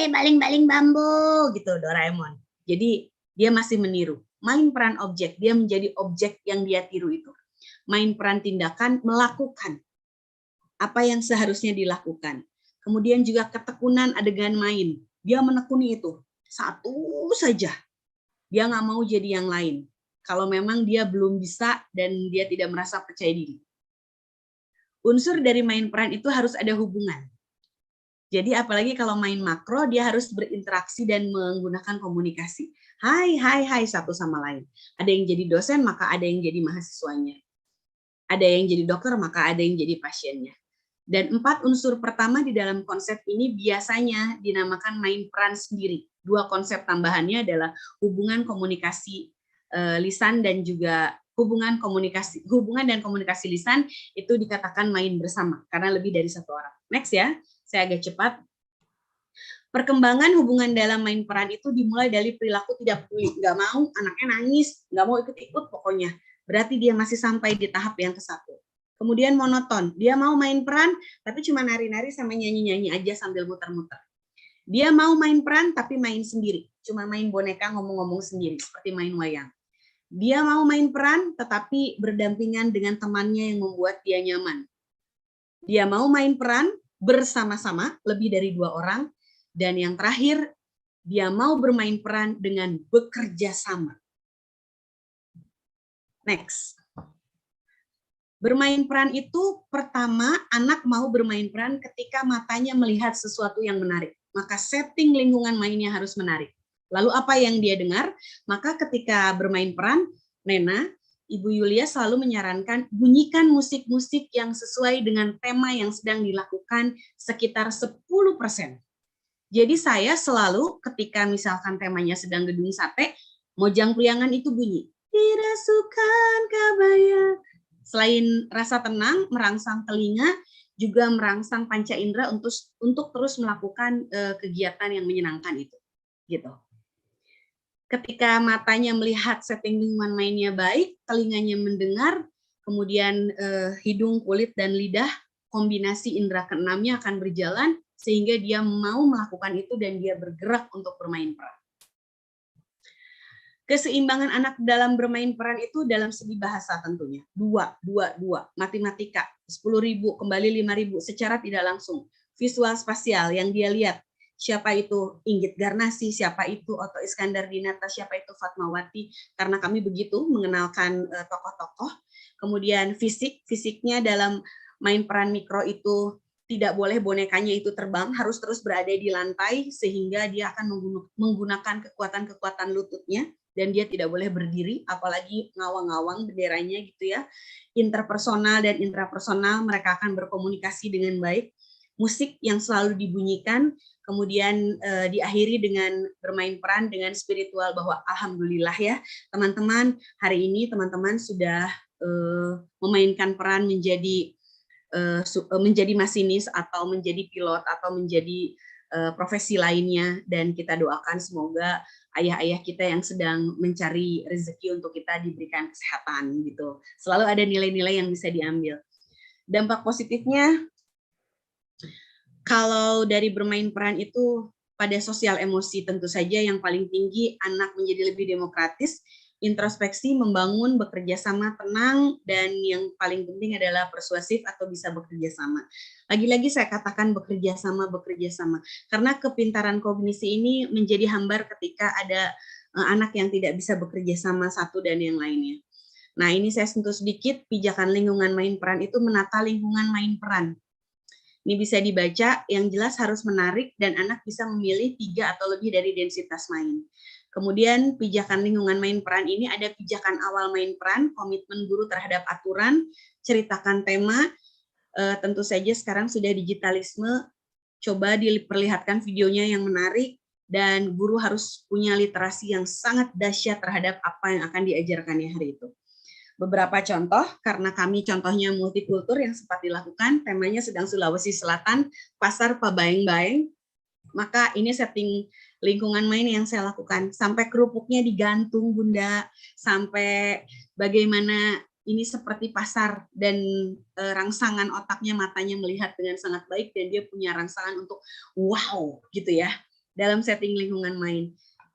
baling-baling bambu gitu, Doraemon. Jadi dia masih meniru. Main peran objek, dia menjadi objek yang dia tiru itu. Main peran tindakan, melakukan apa yang seharusnya dilakukan. Kemudian juga ketekunan adegan main. Dia menekuni itu. Satu saja. Dia nggak mau jadi yang lain. Kalau memang dia belum bisa dan dia tidak merasa percaya diri. Unsur dari main peran itu harus ada hubungan. Jadi apalagi kalau main makro, dia harus berinteraksi dan menggunakan komunikasi. Hai satu sama lain. Ada yang jadi dosen, maka ada yang jadi mahasiswanya. Ada yang jadi dokter, maka ada yang jadi pasiennya. Dan 4 unsur pertama di dalam konsep ini biasanya dinamakan main peran sendiri. 2 konsep tambahannya adalah hubungan komunikasi lisan dan juga hubungan dan komunikasi lisan itu dikatakan main bersama karena lebih dari satu orang. Next ya, saya agak cepat. Perkembangan hubungan dalam main peran itu dimulai dari perilaku tidak peduli, nggak mau anaknya nangis, nggak mau ikut-ikut pokoknya. Berarti dia masih sampai di tahap yang ke-1. Kemudian monoton, dia mau main peran tapi cuma nari-nari sama nyanyi-nyanyi aja sambil muter-muter. Dia mau main peran tapi main sendiri, cuma main boneka ngomong-ngomong sendiri seperti main wayang. Dia mau main peran tetapi berdampingan dengan temannya yang membuat dia nyaman. Dia mau main peran bersama-sama lebih dari 2 orang. Dan yang terakhir, dia mau bermain peran dengan bekerja sama. Next. Bermain peran itu pertama, anak mau bermain peran ketika matanya melihat sesuatu yang menarik. Maka setting lingkungan mainnya harus menarik. Lalu apa yang dia dengar? Maka ketika bermain peran, Nena, Ibu Yulia selalu menyarankan bunyikan musik-musik yang sesuai dengan tema yang sedang dilakukan sekitar 10%. Jadi saya selalu ketika misalkan temanya sedang gedung sate, Mojang Priangan itu bunyi. Dirasukan kabaya. Selain rasa tenang, merangsang telinga, juga merangsang panca indera untuk terus melakukan kegiatan yang menyenangkan itu. Gitu. Ketika matanya melihat setting lingkungan mainnya baik, telinganya mendengar, kemudian hidung, kulit, dan lidah, kombinasi indera keenamnya akan berjalan, sehingga dia mau melakukan itu dan dia bergerak untuk bermain peran. Keseimbangan anak dalam bermain peran itu dalam segi bahasa tentunya. 2. Matematika, 10.000, kembali 5.000, secara tidak langsung. Visual spasial yang dia lihat. Siapa itu Inggit Garnasi, siapa itu Otto Iskandar Dinata, siapa itu Fatmawati. Karena kami begitu mengenalkan tokoh-tokoh. Kemudian fisiknya dalam main peran mikro itu tidak boleh bonekanya itu terbang, harus terus berada di lantai sehingga dia akan menggunakan kekuatan-kekuatan lututnya dan dia tidak boleh berdiri, apalagi ngawang-ngawang benderanya gitu ya. Interpersonal dan intrapersonal mereka akan berkomunikasi dengan baik. Musik yang selalu dibunyikan, kemudian diakhiri dengan bermain peran dengan spiritual bahwa alhamdulillah ya teman-teman, hari ini teman-teman sudah memainkan peran menjadi masinis atau menjadi pilot atau menjadi profesi lainnya, dan kita doakan semoga ayah-ayah kita yang sedang mencari rezeki untuk kita diberikan kesehatan gitu. Selalu ada nilai-nilai yang bisa diambil. Dampak positifnya kalau dari bermain peran itu pada sosial emosi tentu saja yang paling tinggi anak menjadi lebih demokratis, introspeksi, membangun, bekerja sama, tenang, dan yang paling penting adalah persuasif atau bisa bekerja sama. Lagi-lagi saya katakan bekerja sama, karena kepintaran kognisi ini menjadi hambar ketika ada anak yang tidak bisa bekerja sama satu dan yang lainnya. Nah, ini saya sentuh sedikit, pijakan lingkungan main peran itu menata lingkungan main peran. Ini bisa dibaca, yang jelas harus menarik dan anak bisa memilih 3 atau lebih dari densitas main. Kemudian pijakan lingkungan main peran ini ada pijakan awal main peran, komitmen guru terhadap aturan, ceritakan tema, tentu saja sekarang sudah digitalisme, coba diperlihatkan videonya yang menarik, dan guru harus punya literasi yang sangat dahsyat terhadap apa yang akan diajarkannya hari itu. Beberapa contoh, karena kami contohnya multikultur yang sempat dilakukan, temanya sedang Sulawesi Selatan, pasar Pabaeng-Baeng, maka ini setting lingkungan main yang saya lakukan. Sampai kerupuknya digantung, Bunda, sampai bagaimana ini seperti pasar, dan rangsangan otaknya, matanya melihat dengan sangat baik, dan dia punya rangsangan untuk wow, gitu ya, dalam setting lingkungan main.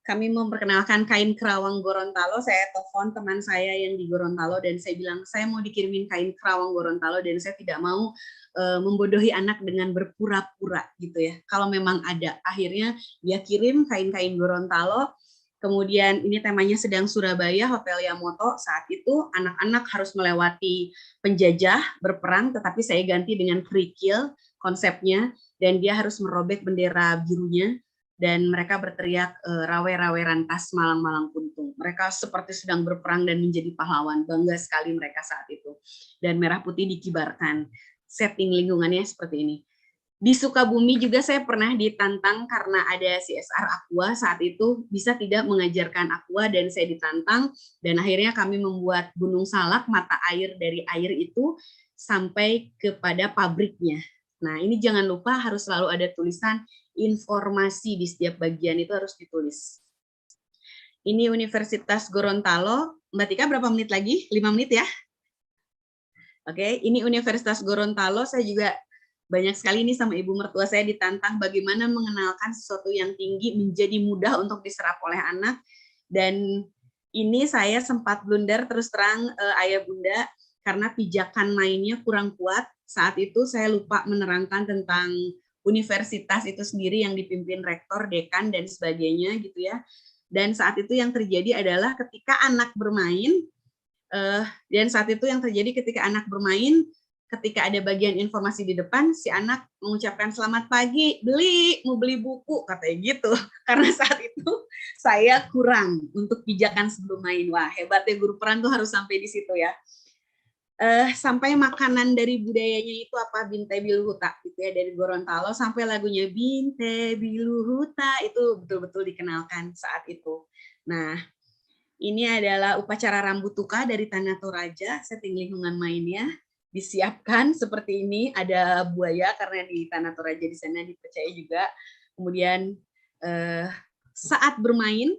Kami memperkenalkan kain kerawang Gorontalo. Saya telepon teman saya yang di Gorontalo dan saya bilang, saya mau dikirimin kain kerawang Gorontalo dan saya tidak mau membodohi anak dengan berpura-pura gitu ya. Kalau memang ada, akhirnya dia kirim kain-kain Gorontalo. Kemudian ini temanya sedang Surabaya, Hotel Yamoto. Saat itu anak-anak harus melewati penjajah berperang, tetapi saya ganti dengan kerikil konsepnya, dan dia harus merobek bendera birunya. Dan mereka berteriak rawe-rawe rantas malang-malang puntung. Mereka seperti sedang berperang dan menjadi pahlawan. Bangga sekali mereka saat itu. Dan merah putih dikibarkan. Setting lingkungannya seperti ini. Di Sukabumi juga saya pernah ditantang karena ada CSR Aqua saat itu bisa tidak mengajarkan Aqua dan saya ditantang dan akhirnya kami membuat gunung salak mata air dari air itu sampai kepada pabriknya. Nah, ini jangan lupa harus selalu ada tulisan informasi di setiap bagian itu harus ditulis. Ini Universitas Gorontalo. Mbak Tika berapa menit lagi? 5 menit ya? Oke, ini Universitas Gorontalo. Saya juga banyak sekali nih sama ibu mertua saya ditantang bagaimana mengenalkan sesuatu yang tinggi menjadi mudah untuk diserap oleh anak. Dan ini saya sempat blunder terus terang ayah bunda karena pijakan mainnya kurang kuat. Saat itu saya lupa menerangkan tentang universitas itu sendiri yang dipimpin rektor, dekan, dan sebagainya gitu ya. Dan saat itu yang terjadi adalah ketika anak bermain, ketika ada bagian informasi di depan, si anak mengucapkan selamat pagi, mau beli buku, katanya gitu. Karena saat itu saya kurang untuk pijakan sebelum main. Wah, hebatnya guru peran tuh harus sampai di situ ya. Sampai makanan dari budayanya itu apa, Binte Biluhuta gitu ya, dari Gorontalo, sampai lagunya Binte Biluhuta itu betul-betul dikenalkan saat itu. Nah, ini adalah upacara rambut tuka dari Tanah Toraja, setting lingkungan mainnya disiapkan seperti ini, ada buaya karena di Tanah Toraja di sana dipercaya juga. Kemudian saat bermain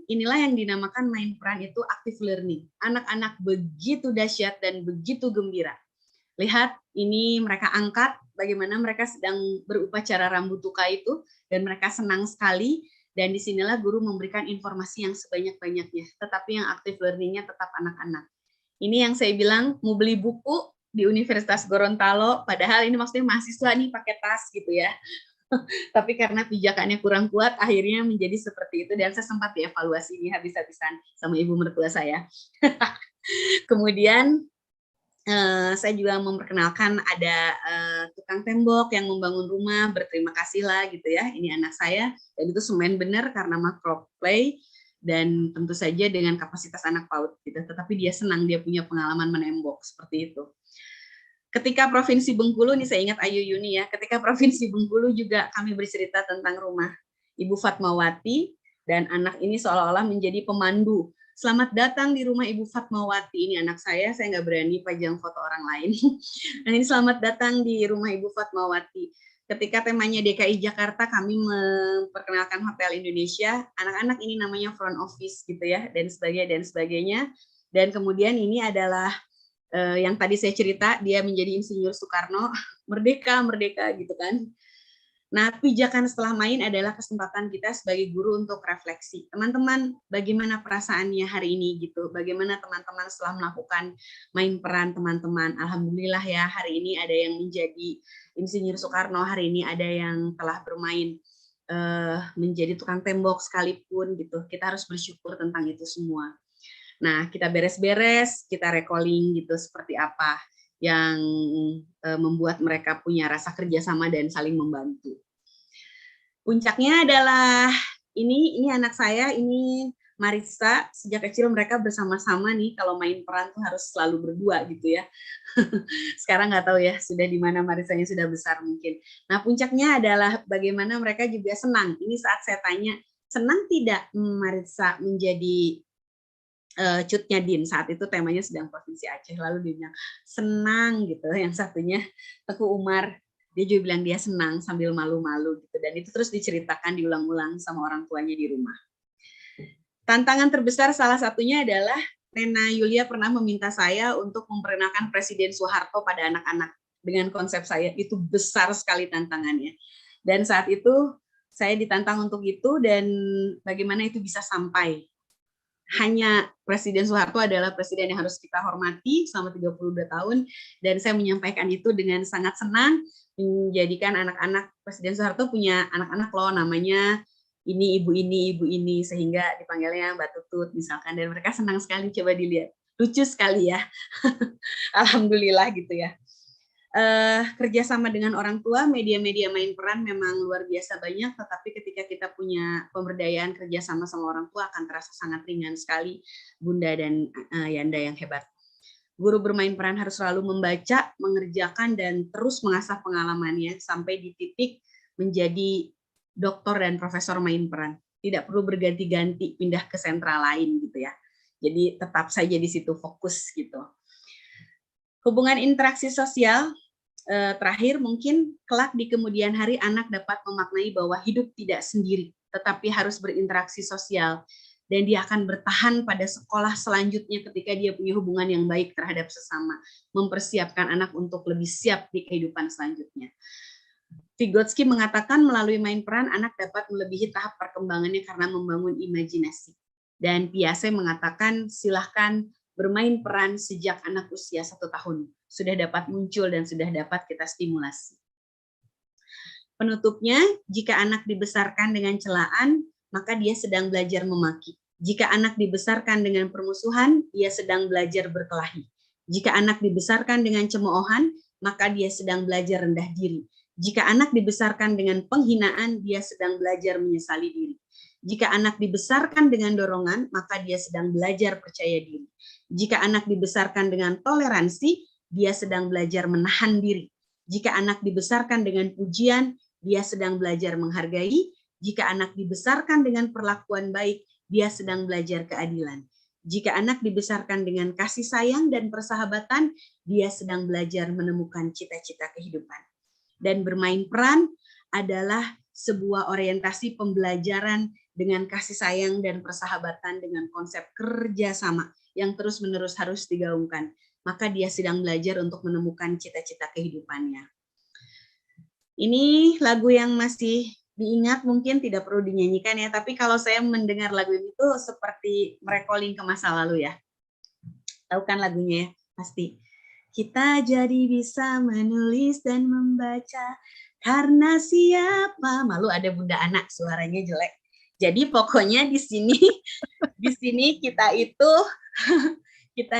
inilah yang dinamakan main peran itu active learning. Anak-anak begitu dahsyat dan begitu gembira. Lihat ini mereka angkat bagaimana mereka sedang berupacara rambut tuka itu dan mereka senang sekali. Dan disinilah guru memberikan informasi yang sebanyak-banyaknya. Tetapi yang active learning-nya tetap anak-anak. Ini yang saya bilang mau beli buku di Universitas Gorontalo, padahal ini maksudnya mahasiswa nih pakai tas gitu ya. Tapi karena pijakannya kurang kuat, akhirnya menjadi seperti itu. Dan saya sempat dievaluasi ini habis-habisan sama ibu mertua saya. Kemudian saya juga memperkenalkan ada tukang tembok yang membangun rumah, berterima kasih lah gitu ya. Ini anak saya, dan itu semen benar karena macro play. Dan tentu saja dengan kapasitas anak PAUD gitu, tetapi dia senang, dia punya pengalaman menembok seperti itu. Ketika Provinsi Bengkulu, nih saya ingat Ayu Yuni ya, ketika Provinsi Bengkulu juga kami bercerita tentang rumah Ibu Fatmawati, dan anak ini seolah-olah menjadi pemandu. Selamat datang di rumah Ibu Fatmawati, ini anak saya nggak berani pajang foto orang lain. Nah ini selamat datang di rumah Ibu Fatmawati. Ketika temanya DKI Jakarta, kami memperkenalkan Hotel Indonesia, anak-anak ini namanya front office gitu ya, dan sebagainya. Dan kemudian ini adalah yang tadi saya cerita, dia menjadi Insinyur Soekarno, merdeka gitu kan. Nah, pijakan setelah main adalah kesempatan kita sebagai guru untuk refleksi. Teman-teman, bagaimana perasaannya hari ini gitu? Bagaimana teman-teman setelah melakukan main peran teman-teman? Alhamdulillah ya, hari ini ada yang menjadi Insinyur Soekarno, hari ini ada yang telah bermain menjadi tukang tembok sekalipun gitu. Kita harus bersyukur tentang itu semua. Nah, kita beres-beres, kita recalling gitu seperti apa yang membuat mereka punya rasa kerjasama dan saling membantu. Puncaknya adalah ini anak saya, ini Marissa, sejak kecil mereka bersama-sama nih, kalau main peran tuh harus selalu berdua gitu ya. Sekarang nggak tahu ya, sudah di mana Marissanya sudah besar mungkin. Nah, puncaknya adalah bagaimana mereka juga senang. Ini saat saya tanya, senang tidak Marissa menjadi cutnya Din? Saat itu temanya sedang Provinsi Aceh, lalu dia bilang, senang gitu. Yang satunya Teguh Umar, dia juga bilang dia senang sambil malu-malu gitu, dan itu terus diceritakan diulang-ulang sama orang tuanya di rumah. Tantangan terbesar salah satunya adalah Nena Yulia pernah meminta saya untuk memperkenalkan Presiden Soeharto pada anak-anak dengan konsep saya, itu besar sekali tantangannya. Dan saat itu saya ditantang untuk itu, dan bagaimana itu bisa sampai. Hanya Presiden Soeharto adalah presiden yang harus kita hormati selama 32 tahun, dan saya menyampaikan itu dengan sangat senang, menjadikan anak-anak Presiden Soeharto punya anak-anak loh, namanya ini, ibu ini, sehingga dipanggilnya Mbak Tutut misalkan, dan mereka senang sekali, coba dilihat, lucu sekali ya. Alhamdulillah gitu ya. Kerjasama dengan orang tua, media-media main peran memang luar biasa banyak, tetapi ketika kita punya pemberdayaan kerjasama sama orang tua akan terasa sangat ringan sekali, Bunda dan Yanda yang hebat. Guru bermain peran harus selalu membaca, mengerjakan, dan terus mengasah pengalamannya sampai di titik menjadi doktor dan profesor main peran. Tidak perlu berganti-ganti pindah ke sentral lain gitu ya. Jadi tetap saja di situ fokus gitu. Hubungan interaksi sosial terakhir mungkin kelak di kemudian hari anak dapat memaknai bahwa hidup tidak sendiri, tetapi harus berinteraksi sosial. Dan dia akan bertahan pada sekolah selanjutnya ketika dia punya hubungan yang baik terhadap sesama, mempersiapkan anak untuk lebih siap di kehidupan selanjutnya. Vygotsky mengatakan melalui main peran anak dapat melebihi tahap perkembangannya karena membangun imajinasi. Dan Piaget mengatakan silahkan bermain peran sejak anak usia 1 tahun. Sudah dapat muncul dan sudah dapat kita stimulasi. Penutupnya, jika anak dibesarkan dengan celaan, maka dia sedang belajar memaki. Jika anak dibesarkan dengan permusuhan, dia sedang belajar berkelahi. Jika anak dibesarkan dengan cemoohan, maka dia sedang belajar rendah diri. Jika anak dibesarkan dengan penghinaan, dia sedang belajar menyesali diri. Jika anak dibesarkan dengan dorongan, maka dia sedang belajar percaya diri. Jika anak dibesarkan dengan toleransi, dia sedang belajar menahan diri. Jika anak dibesarkan dengan pujian, dia sedang belajar menghargai. Jika anak dibesarkan dengan perlakuan baik, dia sedang belajar keadilan. Jika anak dibesarkan dengan kasih sayang dan persahabatan, dia sedang belajar menemukan cita-cita kehidupan. Dan bermain peran adalah sebuah orientasi pembelajaran dengan kasih sayang dan persahabatan dengan konsep kerjasama yang terus-menerus harus digaungkan. Maka dia sedang belajar untuk menemukan cita-cita kehidupannya. Ini lagu yang masih diingat, mungkin tidak perlu dinyanyikan ya, tapi kalau saya mendengar lagu ini tuh seperti merecalling ke masa lalu ya. Tahu kan lagunya ya? Pasti. Kita jadi bisa menulis dan membaca karena siapa? Malu ada Bunda Anak, suaranya jelek. Jadi pokoknya di sini kita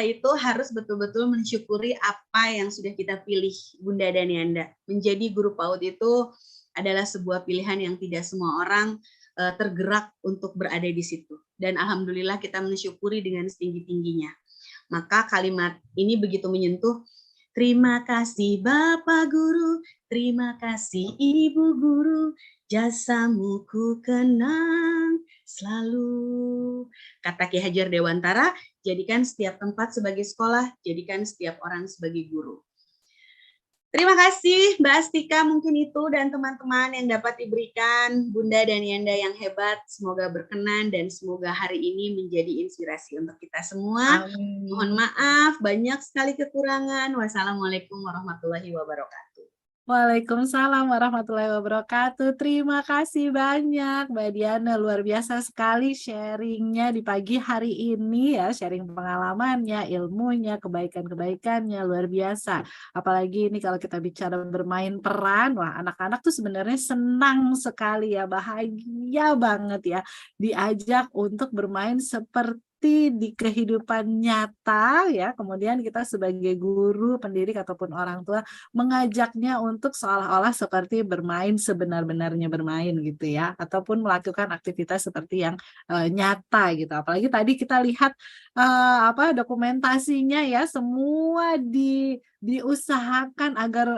itu harus betul-betul mensyukuri apa yang sudah kita pilih, Bunda dan Yanda. Menjadi guru PAUD itu adalah sebuah pilihan yang tidak semua orang tergerak untuk berada di situ. Dan alhamdulillah kita mensyukuri dengan setinggi-tingginya. Maka kalimat ini begitu menyentuh. Terima kasih Bapak Guru, terima kasih Ibu Guru, jasamu ku kenang selalu. Kata Ki Hajar Dewantara, jadikan setiap tempat sebagai sekolah, jadikan setiap orang sebagai guru. Terima kasih Mbak Astika, mungkin itu dan teman-teman yang dapat diberikan, Bunda dan Yanda yang hebat, semoga berkenan dan semoga hari ini menjadi inspirasi untuk kita semua. Amin. Mohon maaf, banyak sekali kekurangan. Wassalamualaikum warahmatullahi wabarakatuh. Waalaikumsalam warahmatullahi wabarakatuh. Terima kasih banyak Mbak Diana, luar biasa sekali sharingnya di pagi hari ini ya, sharing pengalamannya, ilmunya, kebaikan-kebaikannya, luar biasa. Apalagi ini kalau kita bicara bermain peran, wah anak-anak tuh sebenarnya senang sekali ya, bahagia banget ya diajak untuk bermain seperti di kehidupan nyata ya, kemudian kita sebagai guru, pendidik ataupun orang tua mengajaknya untuk seolah-olah seperti bermain sebenar-benarnya bermain gitu ya, ataupun melakukan aktivitas seperti yang nyata gitu. Apalagi tadi kita lihat dokumentasinya ya, semua diusahakan agar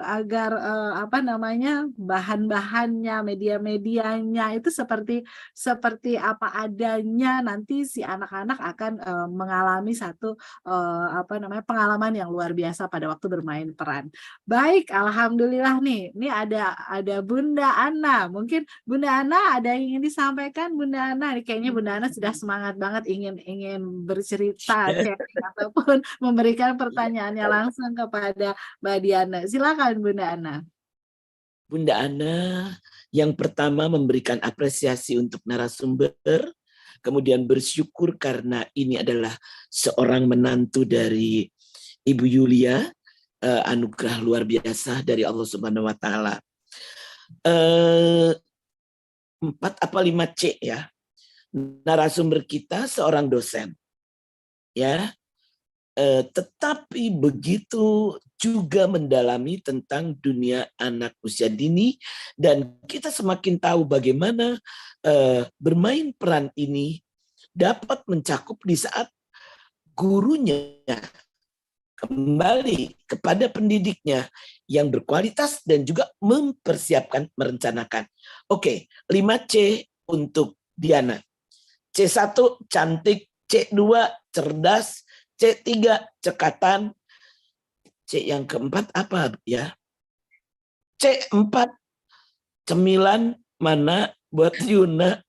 bahan-bahannya, media-medianya itu seperti apa adanya, nanti si anak-anak akan mengalami satu pengalaman yang luar biasa pada waktu bermain peran. Baik, alhamdulillah nih. Ini ada Bunda Ana. Mungkin Bunda Ana ada yang ingin disampaikan, Bunda Ana. Kayaknya Bunda Ana sudah semangat banget ingin bercerita ataupun memberikan pertanyaannya langsung kepada Mbak Diana. Silakan Bunda Ana. Bunda Ana yang pertama memberikan apresiasi untuk narasumber, kemudian bersyukur karena ini adalah seorang menantu dari Ibu Yulia, anugerah luar biasa dari Allah Subhanahu wa taala. 4 apa 5C ya. Narasumber kita seorang dosen. Ya. Tetapi begitu juga mendalami tentang dunia anak usia dini, dan kita semakin tahu bagaimana bermain peran ini dapat mencakup di saat gurunya kembali kepada pendidiknya yang berkualitas dan juga mempersiapkan, merencanakan. Oke, 5C untuk Diana. C1 cantik, C2 cerdas, C3 cekatan, C yang keempat apa ya? C4 cemilan mana buat Yuna?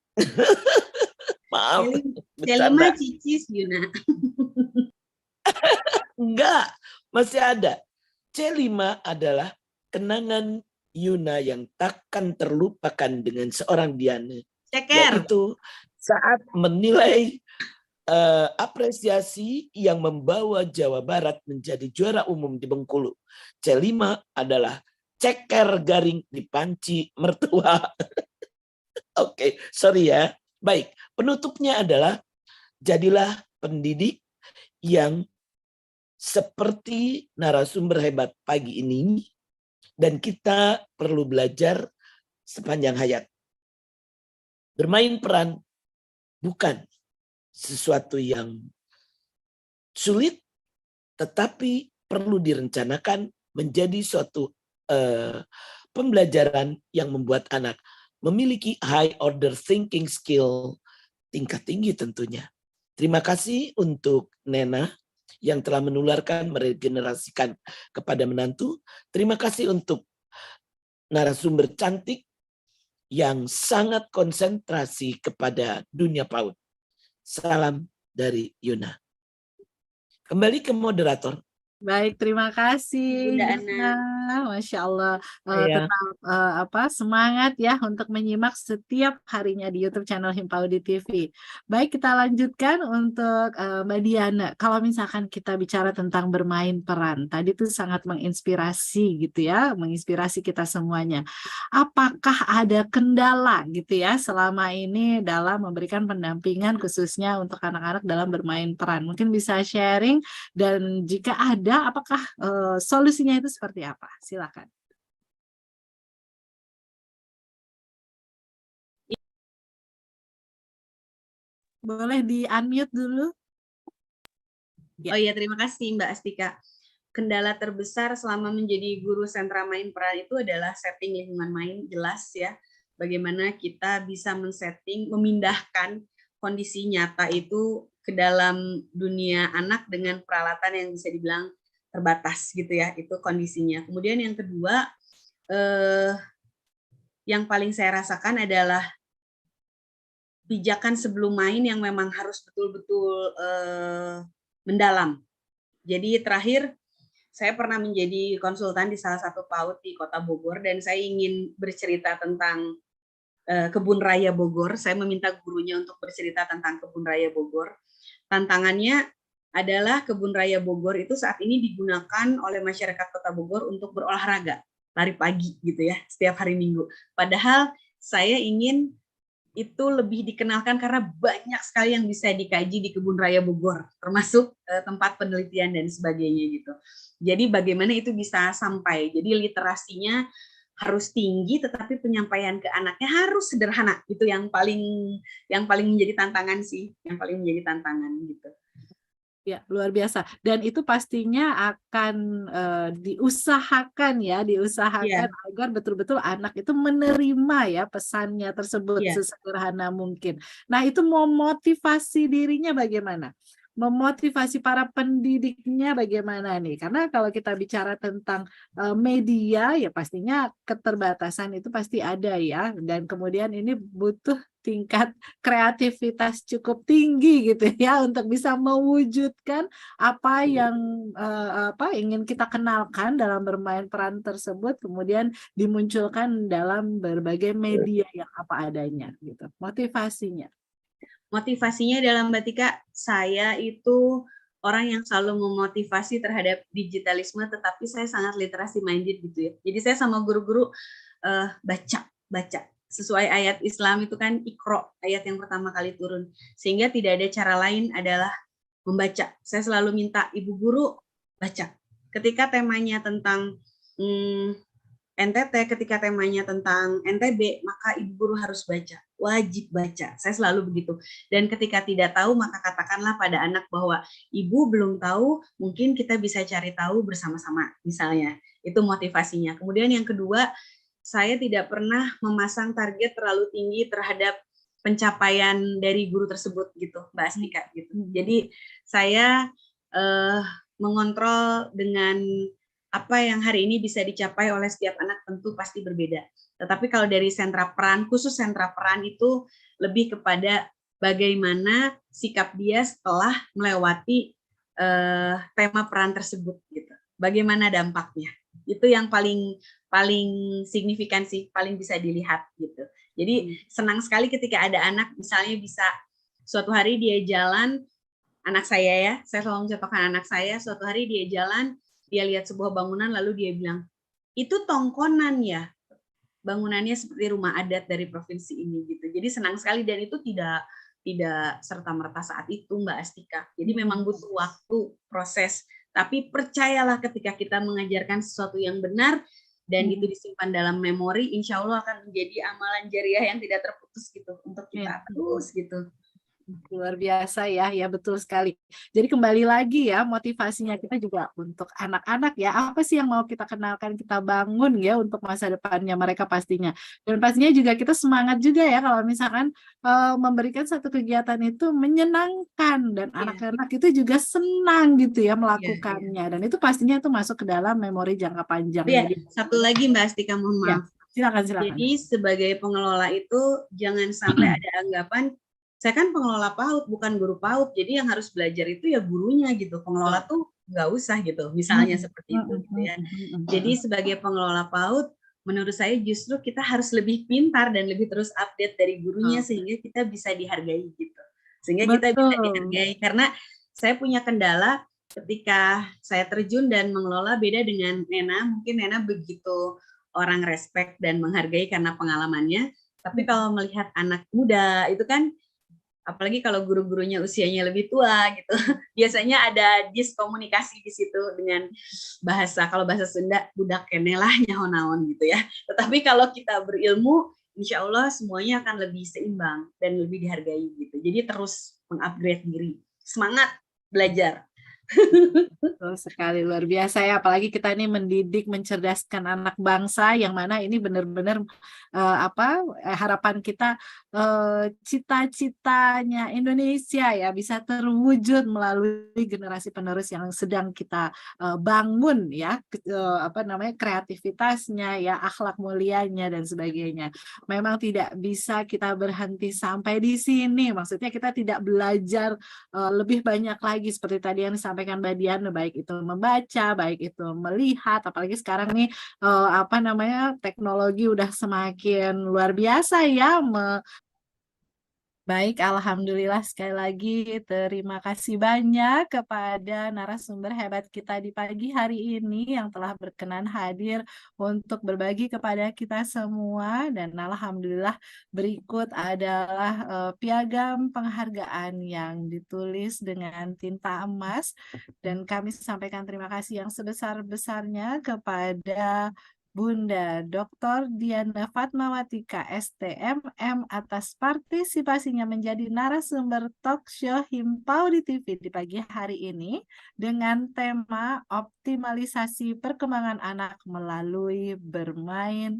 Maaf, C5 bercanda. cicis Yuna. Enggak, masih ada. C5 adalah kenangan Yuna yang takkan terlupakan dengan seorang Diana. Ceker. Yaitu saat menilai apresiasi yang membawa Jawa Barat menjadi juara umum di Bengkulu. C5 adalah ceker garing di panci mertua. Oke, sorry ya. Baik, penutupnya adalah jadilah pendidik yang seperti narasumber hebat pagi ini, dan kita perlu belajar sepanjang hayat. Bermain peran bukan sesuatu yang sulit, tetapi perlu direncanakan menjadi suatu pembelajaran yang membuat anak memiliki high order thinking skill tingkat tinggi tentunya. Terima kasih untuk Nena yang telah menularkan, meregenerasikan kepada menantu. Terima kasih untuk narasumber cantik yang sangat konsentrasi kepada dunia PAUD. Salam dari Yuna. Kembali ke moderator. Baik, terima kasih Bunda Yuna. Masya Allah, Iya. tetap semangat ya untuk menyimak setiap harinya di YouTube channel Himpaudi TV. Baik, kita lanjutkan untuk Mbak Diana. Kalau misalkan kita bicara tentang bermain peran, tadi tuh sangat menginspirasi gitu ya, menginspirasi kita semuanya. Apakah ada kendala gitu ya selama ini dalam memberikan pendampingan khususnya untuk anak-anak dalam bermain peran? Mungkin bisa sharing, dan jika ada, apakah solusinya itu seperti apa? Silakan. Boleh di-unmute dulu. Ya. Oh iya, terima kasih Mbak Astika. Kendala terbesar selama menjadi guru sentra main peran itu adalah setting lingkungan main, jelas ya. Bagaimana kita bisa men-setting, memindahkan kondisi nyata itu ke dalam dunia anak dengan peralatan yang bisa dibilang terbatas gitu ya, itu kondisinya. Kemudian yang kedua, yang paling saya rasakan adalah pijakan sebelum main yang memang harus betul-betul mendalam. Jadi terakhir, saya pernah menjadi konsultan di salah satu PAUD di Kota Bogor, dan saya ingin bercerita tentang Kebun Raya Bogor. Saya meminta gurunya untuk bercerita tentang Kebun Raya Bogor. Tantangannya adalah Kebun Raya Bogor itu saat ini digunakan oleh masyarakat Kota Bogor untuk berolahraga, lari pagi gitu ya, setiap hari Minggu. Padahal saya ingin itu lebih dikenalkan karena banyak sekali yang bisa dikaji di Kebun Raya Bogor, termasuk tempat penelitian dan sebagainya gitu. Jadi bagaimana itu bisa sampai, jadi literasinya harus tinggi, tetapi penyampaian ke anaknya harus sederhana. Itu yang paling menjadi tantangan sih, yang paling menjadi tantangan gitu. Ya, luar biasa. Dan itu pastinya akan diusahakan agar betul-betul anak itu menerima ya pesannya tersebut sesederhana mungkin. Nah, itu memotivasi dirinya bagaimana? Memotivasi para pendidiknya bagaimana nih? Karena kalau kita bicara tentang media, ya pastinya keterbatasan itu pasti ada ya. Dan kemudian ini butuh tingkat kreativitas cukup tinggi gitu ya untuk bisa mewujudkan apa yang ingin kita kenalkan dalam bermain peran tersebut, kemudian dimunculkan dalam berbagai media yang apa adanya gitu. Motivasinya dalam Mbak Tika, saya itu orang yang selalu memotivasi terhadap digitalisme, tetapi saya sangat literasi minded gitu ya. Jadi saya sama guru-guru baca. Sesuai ayat Islam itu kan Iqra, ayat yang pertama kali turun. Sehingga tidak ada cara lain adalah membaca. Saya selalu minta ibu guru baca. Ketika temanya tentang NTT, ketika temanya tentang NTB, maka ibu guru harus baca. wajib baca. Saya selalu begitu. Dan ketika tidak tahu, maka katakanlah pada anak bahwa ibu belum tahu, mungkin kita bisa cari tahu bersama-sama, misalnya. Itu motivasinya. Kemudian yang kedua, saya tidak pernah memasang target terlalu tinggi terhadap pencapaian dari guru tersebut gitu, Mbak Astika gitu. Jadi saya mengontrol dengan apa yang hari ini bisa dicapai oleh setiap anak tentu pasti berbeda. Tetapi kalau dari sentra peran, khusus sentra peran itu lebih kepada bagaimana sikap dia setelah melewati tema peran tersebut gitu. Bagaimana dampaknya? Itu yang paling signifikan sih, paling bisa dilihat gitu. Jadi senang sekali ketika ada anak misalnya bisa suatu hari dia jalan, anak saya ya, saya selalu mencontohkan anak saya, suatu hari dia jalan, dia lihat sebuah bangunan lalu dia bilang, itu tongkonan ya, bangunannya seperti rumah adat dari provinsi ini gitu. Jadi senang sekali dan itu tidak serta-merta saat itu Mbak Astika. Jadi memang butuh waktu, proses. Tapi percayalah ketika kita mengajarkan sesuatu yang benar dan itu disimpan dalam memori, insya Allah akan menjadi amalan jariah yang tidak terputus gitu untuk kita terus gitu. Luar biasa ya, ya betul sekali. Jadi kembali lagi ya, motivasinya kita juga untuk anak-anak ya. Apa sih yang mau kita kenalkan, kita bangun ya untuk masa depannya mereka pastinya. Dan pastinya juga kita semangat juga ya kalau misalkan memberikan satu kegiatan itu menyenangkan dan anak-anak itu juga senang gitu ya melakukannya. Dan itu pastinya itu masuk ke dalam memori jangka panjang. Iya, satu lagi Mbak Astika, mohon maaf. Silakan. Jadi sebagai pengelola itu jangan sampai ada anggapan saya kan pengelola PAUD, bukan guru PAUD, jadi yang harus belajar itu ya gurunya gitu. Pengelola tuh nggak usah gitu, misalnya seperti itu. Gitu ya. Jadi sebagai pengelola PAUD, menurut saya justru kita harus lebih pintar dan lebih terus update dari gurunya sehingga kita bisa dihargai gitu. Sehingga kita bisa dihargai. Karena saya punya kendala ketika saya terjun dan mengelola beda dengan Nena. Mungkin Nena begitu orang respect dan menghargai karena pengalamannya. Tapi kalau melihat anak muda itu kan, apalagi kalau guru-gurunya usianya lebih tua gitu, biasanya ada diskomunikasi di situ dengan bahasa, kalau bahasa Sunda, budak kene lah nyaho-naon gitu ya. Tetapi kalau kita berilmu, insya Allah semuanya akan lebih seimbang dan lebih dihargai gitu. Jadi terus mengupgrade diri, semangat belajar. Betul sekali, luar biasa ya, apalagi kita ini mendidik, mencerdaskan anak bangsa yang mana ini benar-benar harapan kita cita-citanya Indonesia ya bisa terwujud melalui generasi penerus yang sedang kita bangun ya, kreativitasnya ya, akhlak mulianya dan sebagainya. Memang tidak bisa kita berhenti sampai di sini, maksudnya kita tidak belajar lebih banyak lagi seperti tadi yang disampaikan Mbak Dian, baik itu membaca, baik itu melihat, apalagi sekarang nih teknologi udah semakin luar biasa ya. Baik, alhamdulillah sekali lagi terima kasih banyak kepada narasumber hebat kita di pagi hari ini yang telah berkenan hadir untuk berbagi kepada kita semua, dan alhamdulillah berikut adalah piagam penghargaan yang ditulis dengan tinta emas, dan kami sampaikan terima kasih yang sebesar-besarnya kepada Bunda Dr. Diana Fatmawati KSTMM atas partisipasinya menjadi narasumber talk show Himpaudi TV di pagi hari ini dengan tema optimalisasi perkembangan anak melalui bermain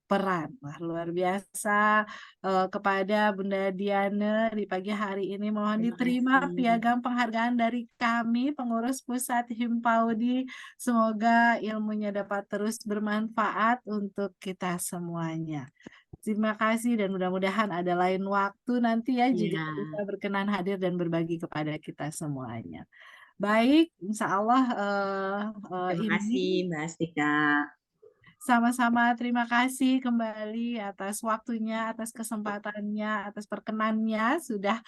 peran. Wah, luar biasa. Kepada Bunda Diana di pagi hari ini mohon diterima piagam penghargaan dari kami pengurus pusat Himpaudi. Semoga ilmunya dapat terus bermanfaat untuk kita semuanya. Terima kasih dan mudah-mudahan ada lain waktu nanti ya juga bisa berkenan hadir dan berbagi kepada kita semuanya. Baik, insya Allah terima kasih Mbak Astika. Sama-sama, terima kasih kembali atas waktunya, atas kesempatannya, atas perkenannya sudah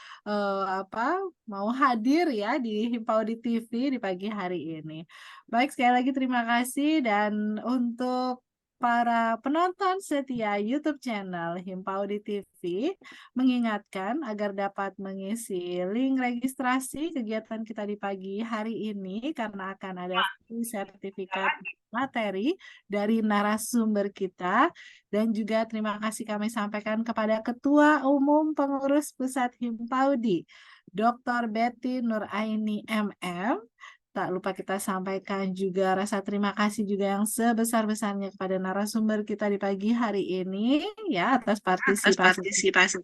mau hadir ya di Himpaudi TV di pagi hari ini. Baik, sekali lagi terima kasih, dan untuk para penonton setia YouTube channel Himpaudi TV mengingatkan agar dapat mengisi link registrasi kegiatan kita di pagi hari ini karena akan ada free sertifikat materi dari narasumber kita, dan juga terima kasih kami sampaikan kepada Ketua Umum Pengurus Pusat Himpaudi, Dr. Betty Nuraini MM. Tak lupa kita sampaikan juga rasa terima kasih juga yang sebesar-besarnya kepada narasumber kita di pagi hari ini ya atas partisipasi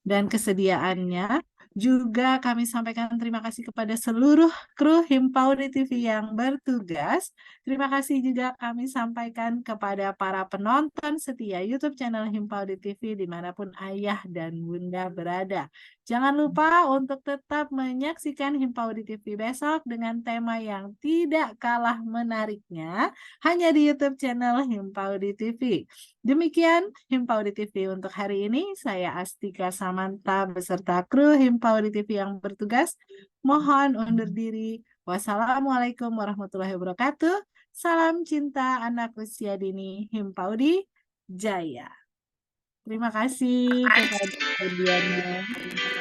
dan kesediaannya. Juga kami sampaikan terima kasih kepada seluruh kru Himpaudi TV yang bertugas. Terima kasih juga kami sampaikan kepada para penonton setia YouTube channel Himpaudi TV dimanapun ayah dan bunda berada. Jangan lupa untuk tetap menyaksikan Himpaudi TV besok dengan tema yang tidak kalah menariknya hanya di YouTube channel Himpaudi TV. Demikian Himpaudi TV untuk hari ini. Saya Astika Samanta beserta kru Himpaudi TV yang bertugas. Mohon undur diri. Wassalamualaikum warahmatullahi wabarakatuh. Salam cinta anak usia dini Himpaudi Jaya. Terima kasih kepada Diana.